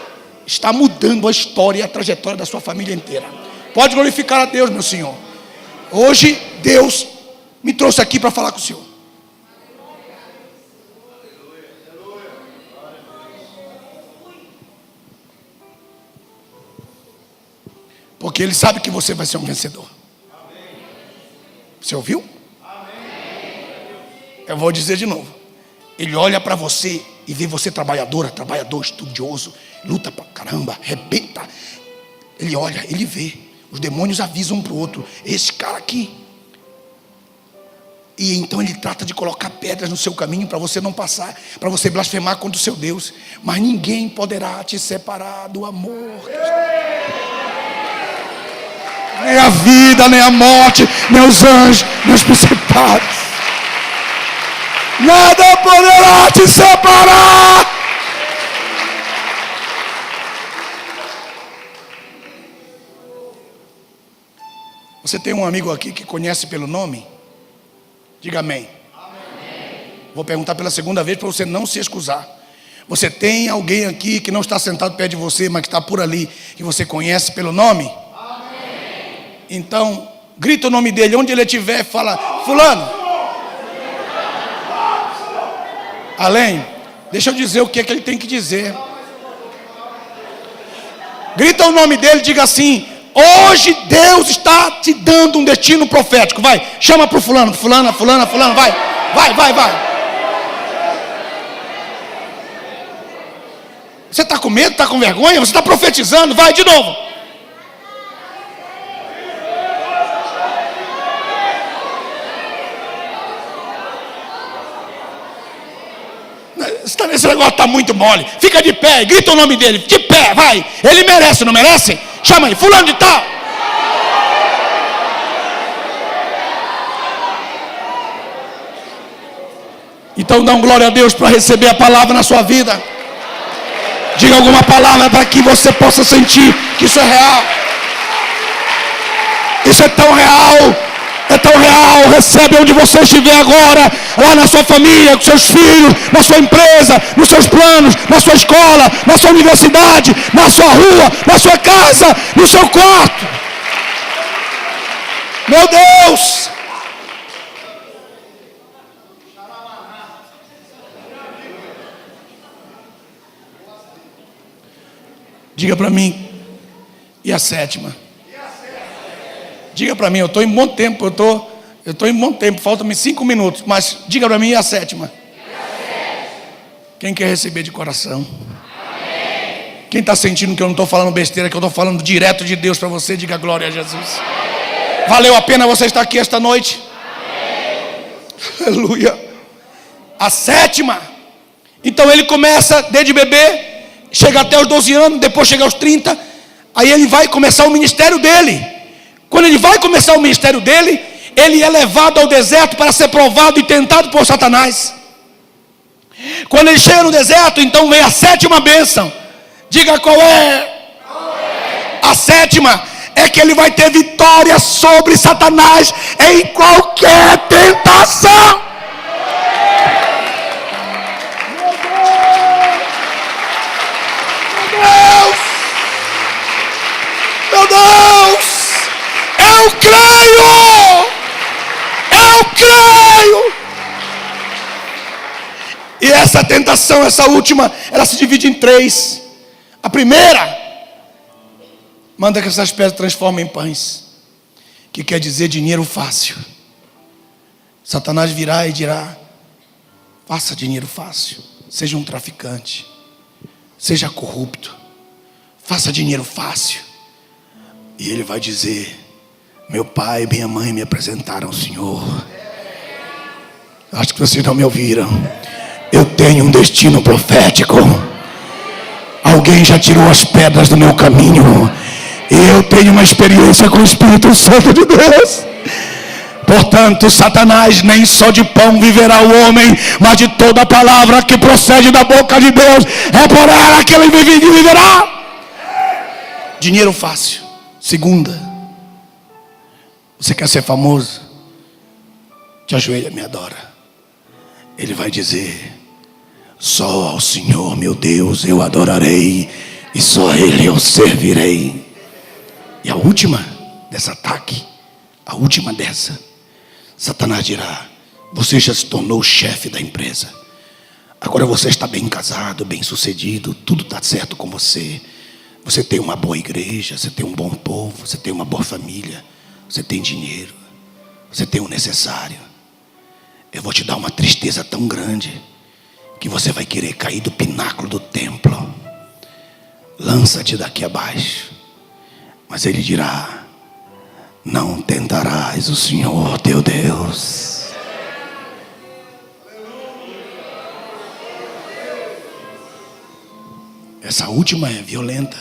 está mudando a história e a trajetória da sua família inteira. Pode glorificar a Deus, meu Senhor. Hoje Deus me trouxe aqui para falar com o Senhor. Porque Ele sabe que você vai ser um vencedor. Você ouviu? Eu vou dizer de novo. Ele olha para você e vê você trabalhador, estudioso, luta pra caramba, arrebenta. Ele olha, ele vê. Os demônios avisam um para o outro: esse cara aqui. E então ele trata de colocar pedras no seu caminho para você não passar, para você blasfemar contra o seu Deus. Mas ninguém poderá te separar do amor. Nem a vida, nem a morte, nem os anjos, nem os principados. Nada poderá te separar. Você tem um amigo aqui que conhece pelo nome? Diga amém. Vou perguntar pela segunda vez para você não se excusar. Você tem alguém aqui que não está sentado perto de você, mas que está por ali, que você conhece pelo nome? Amém. Então, grita o nome dele, onde ele estiver, fala: fulano. Além, deixa eu dizer o que é que ele tem que dizer. Grita o nome dele, diga assim: hoje Deus está te dando um destino profético. Vai, chama para o fulano, fulana, fulana, fulano, vai, vai, vai, vai. Você está com medo, está com vergonha? Você está profetizando? Vai de novo. Esse negócio está muito mole. Fica de pé, grita o nome dele. De pé, vai. Ele merece, não merece? Chama aí, fulano de tal. Então dá um glória a Deus para receber a palavra na sua vida. Diga alguma palavra para que você possa sentir que isso é real. Isso é tão real. É tão real. Recebe onde você estiver agora. Lá na sua família, com seus filhos, na sua empresa, nos seus planos, na sua escola, na sua universidade, na sua rua, na sua casa, no seu quarto. Meu Deus. Diga para mim, e a sétima? Diga para mim, eu estou em bom tempo, eu estou em bom tempo, faltam-me 5 minutos, mas diga para mim, e a sétima? Quem quer receber de coração? Amém. Quem está sentindo que eu não estou falando besteira, que eu estou falando direto de Deus para você, diga glória a Jesus. Amém. Valeu a pena você estar aqui esta noite? Amém. Aleluia. A sétima. Então ele começa desde bebê, chega até os 12 anos, depois chega aos 30, aí ele vai começar o ministério dele. Quando ele vai começar o ministério dele, ele é levado ao deserto para ser provado e tentado por Satanás. Quando ele chega no deserto, então vem a sétima bênção. Diga qual é? A sétima é que ele vai ter vitória sobre Satanás em qualquer tentação. Meu Deus! Eu creio! Eu creio! E essa tentação, essa última, ela se divide em 3. A primeira, manda que essas pedras transformem em pães, que quer dizer dinheiro fácil. Satanás virá e dirá: faça dinheiro fácil, seja um traficante, seja corrupto, faça dinheiro fácil. E ele vai dizer: meu pai e minha mãe me apresentaram ao Senhor. Acho que vocês não me ouviram. Eu tenho um destino profético. Alguém já tirou as pedras do meu caminho. Eu tenho uma experiência com o Espírito Santo de Deus. Portanto, Satanás, nem só de pão viverá o homem, mas de toda palavra que procede da boca de Deus. É por ela que ele viverá. Dinheiro fácil. Segunda, você quer ser famoso? Te ajoelha, me adora. Ele vai dizer: só ao Senhor meu Deus eu adorarei, e só a Ele eu servirei. E a última desse ataque, a última dessa, Satanás dirá: você já se tornou o chefe da empresa. Agora você está bem casado, bem sucedido, tudo está certo com você. Você tem uma boa igreja, você tem um bom povo, você tem uma boa família, você tem dinheiro, você tem o necessário. Eu vou te dar uma tristeza tão grande que você vai querer cair do pináculo do templo. Lança-te daqui abaixo. Mas ele dirá: não tentarás o Senhor teu Deus. Essa última é violenta,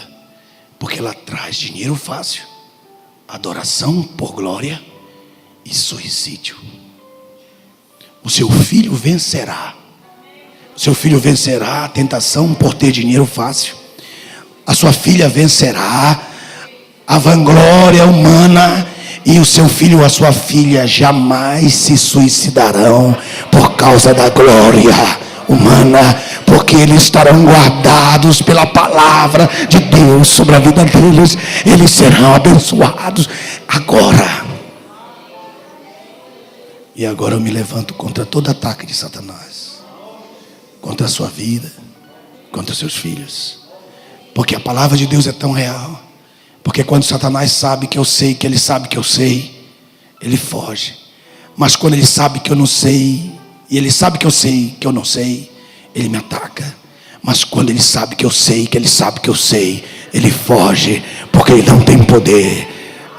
porque ela traz dinheiro fácil. adoração por glória e suicídio. O seu filho vencerá. O seu filho vencerá a tentação por ter dinheiro fácil. A sua filha vencerá a vanglória humana. E o seu filho ou a sua filha jamais se suicidarão por causa da glória humana, porque eles estarão guardados pela palavra de Deus sobre a vida deles. Eles serão abençoados agora. E agora eu me levanto contra todo ataque de Satanás, contra a sua vida, contra os seus filhos, porque a palavra de Deus é tão real. Porque quando Satanás sabe que eu sei, que ele sabe que eu sei, ele foge. Mas quando ele sabe que eu não sei, e ele sabe que eu sei, que eu não sei, ele me ataca. Mas quando ele sabe que eu sei, que ele sabe que eu sei, ele foge, porque ele não tem poder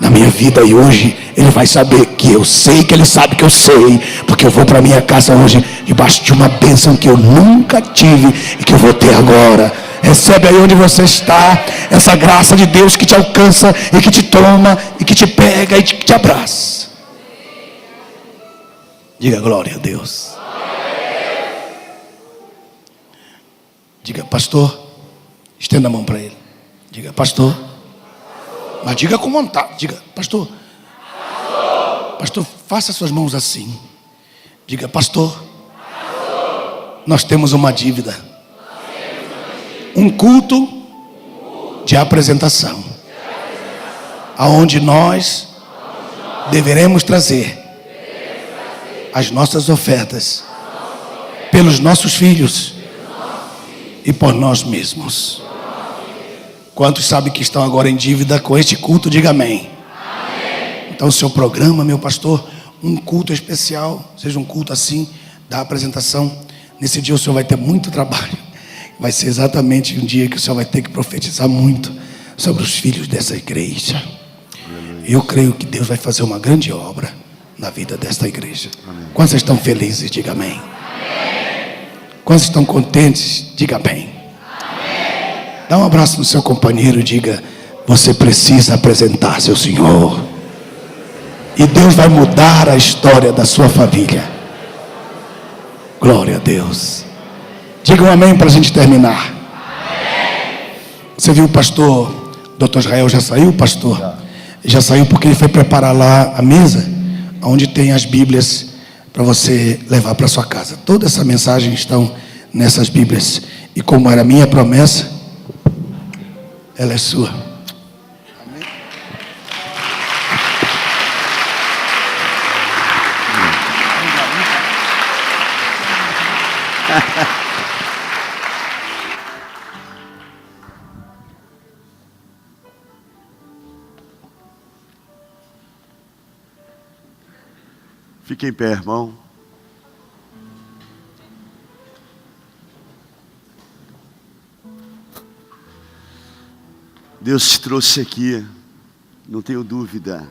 na minha vida. E hoje ele vai saber que eu sei, que ele sabe que eu sei, porque eu vou para minha casa hoje debaixo de uma bênção que eu nunca tive e que eu vou ter agora. Recebe aí onde você está essa graça de Deus que te alcança e que te toma e que te pega e te abraça. Diga glória a Deus. Diga, pastor, estenda a mão para ele. Diga, pastor. Mas diga com vontade. Diga, pastor. Pastor, faça suas mãos assim. Diga, pastor. Nós temos uma dívida. Um culto de apresentação, aonde nós deveremos trazer as nossas ofertas pelos nossos filhos e por nós mesmos. Quantos sabem que estão agora em dívida com este culto? Diga amém. Então o seu programa, meu pastor, um culto especial, seja um culto assim, da apresentação. Nesse dia o senhor vai ter muito trabalho. Vai ser exatamente um dia que o Senhor vai ter que profetizar muito sobre os filhos dessa igreja. Eu creio que Deus vai fazer uma grande obra na vida desta igreja. Quantos estão felizes? Diga amém. Quantos estão contentes? Diga amém. Dá um abraço no seu companheiro e diga: você precisa apresentar seu Senhor. E Deus vai mudar a história da sua família. Glória a Deus. Diga um amém para a gente terminar. Amém. Você viu o pastor Dr. Israel já saiu, pastor? Já saiu porque ele foi preparar lá a mesa onde tem as Bíblias para você levar para sua casa. Toda essa mensagem estão nessas Bíblias. E como era minha promessa, ela é sua. Amém. Fique em pé, irmão. Deus te trouxe aqui, não tenho dúvida,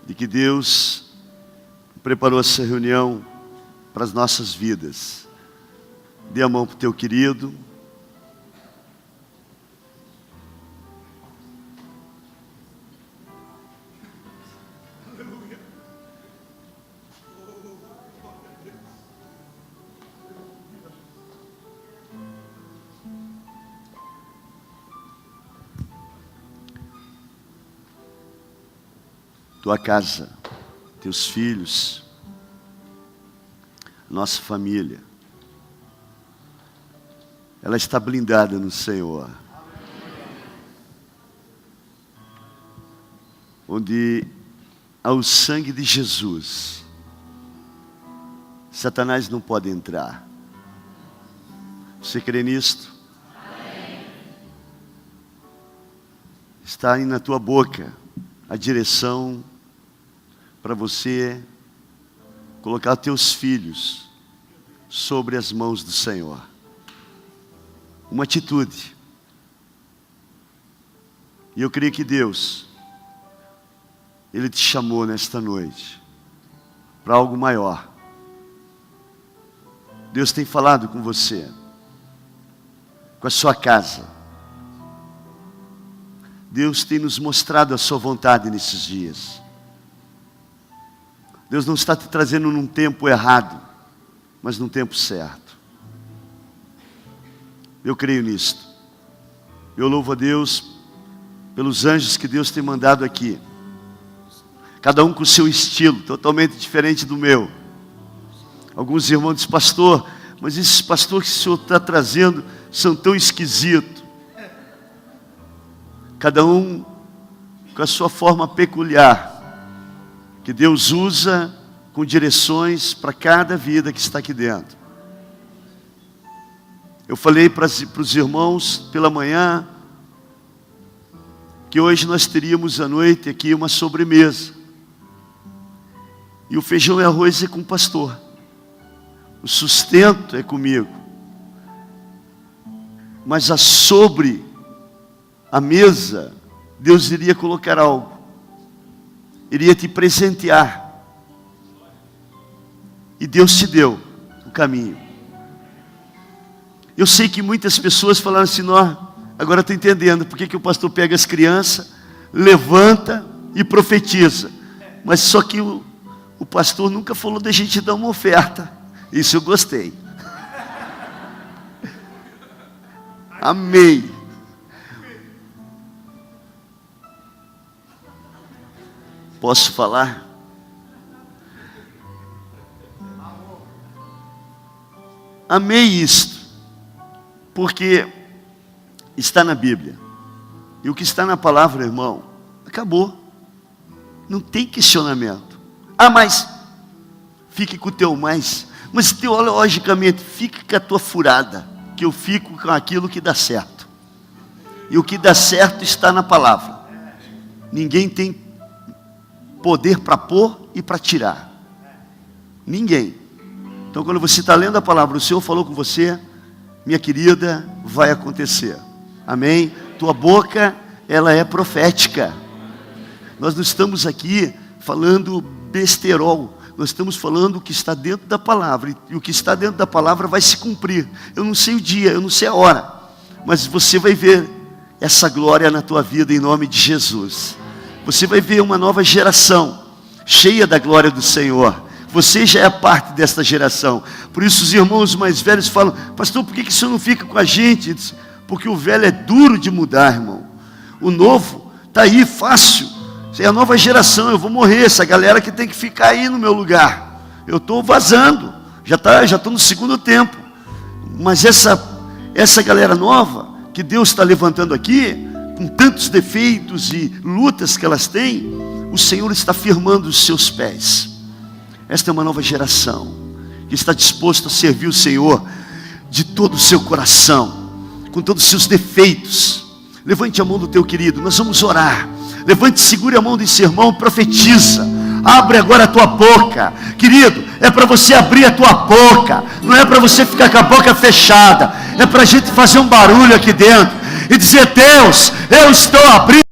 de que Deus preparou essa reunião para as nossas vidas. Dê a mão para o teu querido. Tua casa, teus filhos, nossa família, ela está blindada no Senhor. Onde há o sangue de Jesus, Satanás não pode entrar. Você crê nisto? Está aí na tua boca a direção para você colocar teus filhos sobre as mãos do Senhor. Uma atitude. E eu creio que Deus, Ele te chamou nesta noite para algo maior. Deus tem falado com você, com a sua casa. Deus tem nos mostrado a sua vontade nesses dias. Deus não está te trazendo num tempo errado, mas num tempo certo. Eu creio nisto. Eu louvo a Deus pelos anjos que Deus tem mandado aqui. Cada um com o seu estilo, totalmente diferente do meu. Alguns irmãos dizem, pastor, mas esses pastores que o senhor está trazendo são tão esquisitos. Cada um com a sua forma peculiar, que Deus usa com direções para cada vida que está aqui dentro. Eu falei para os irmãos pela manhã, que hoje nós teríamos à noite aqui uma sobremesa. E o feijão e arroz é com o pastor. O sustento é comigo. Mas sobre a mesa, Deus iria colocar algo. Iria te presentear. E Deus te deu o caminho. Eu sei que muitas pessoas falaram assim, agora estou entendendo por que o pastor pega as crianças, levanta e profetiza. Mas só que o pastor nunca falou da gente dar uma oferta. Isso eu gostei. Amei. Posso falar? Amei isto, porque está na Bíblia. E o que está na palavra, irmão, acabou. Não tem questionamento. Mas fique com o teu mais. Mas teologicamente, fique com a tua furada, que eu fico com aquilo que dá certo. E o que dá certo está na palavra. Ninguém tem poder para pôr e para tirar. Ninguém. Então quando você está lendo a palavra, o Senhor falou com você, minha querida, vai acontecer. Amém? Tua boca, ela é profética. Nós não estamos aqui falando besterol. Nós estamos falando o que está dentro da palavra. E o que está dentro da palavra vai se cumprir. Eu não sei o dia, eu não sei a hora. Mas você vai ver essa glória na tua vida em nome de Jesus. Você vai ver uma nova geração cheia da glória do Senhor. Você já é parte desta geração. Por isso os irmãos mais velhos falam, pastor, por que o senhor não fica com a gente? Porque o velho é duro de mudar, irmão. O novo está aí, fácil. Você é a nova geração, eu vou morrer. Essa galera que tem que ficar aí no meu lugar. Eu estou vazando. Já estou no segundo tempo. Mas essa galera nova, que Deus está levantando aqui, com tantos defeitos e lutas que elas têm, o Senhor está firmando os seus pés. Esta é uma nova geração que está disposto a servir o Senhor de todo o seu coração, com todos os seus defeitos. Levante a mão do teu querido, nós vamos orar. Levante, segure a mão desse irmão, profetiza. Abre agora a tua boca. Querido, é para você abrir a tua boca. Não é para você ficar com a boca fechada. É para a gente fazer um barulho aqui dentro e dizer, Deus, eu estou abrindo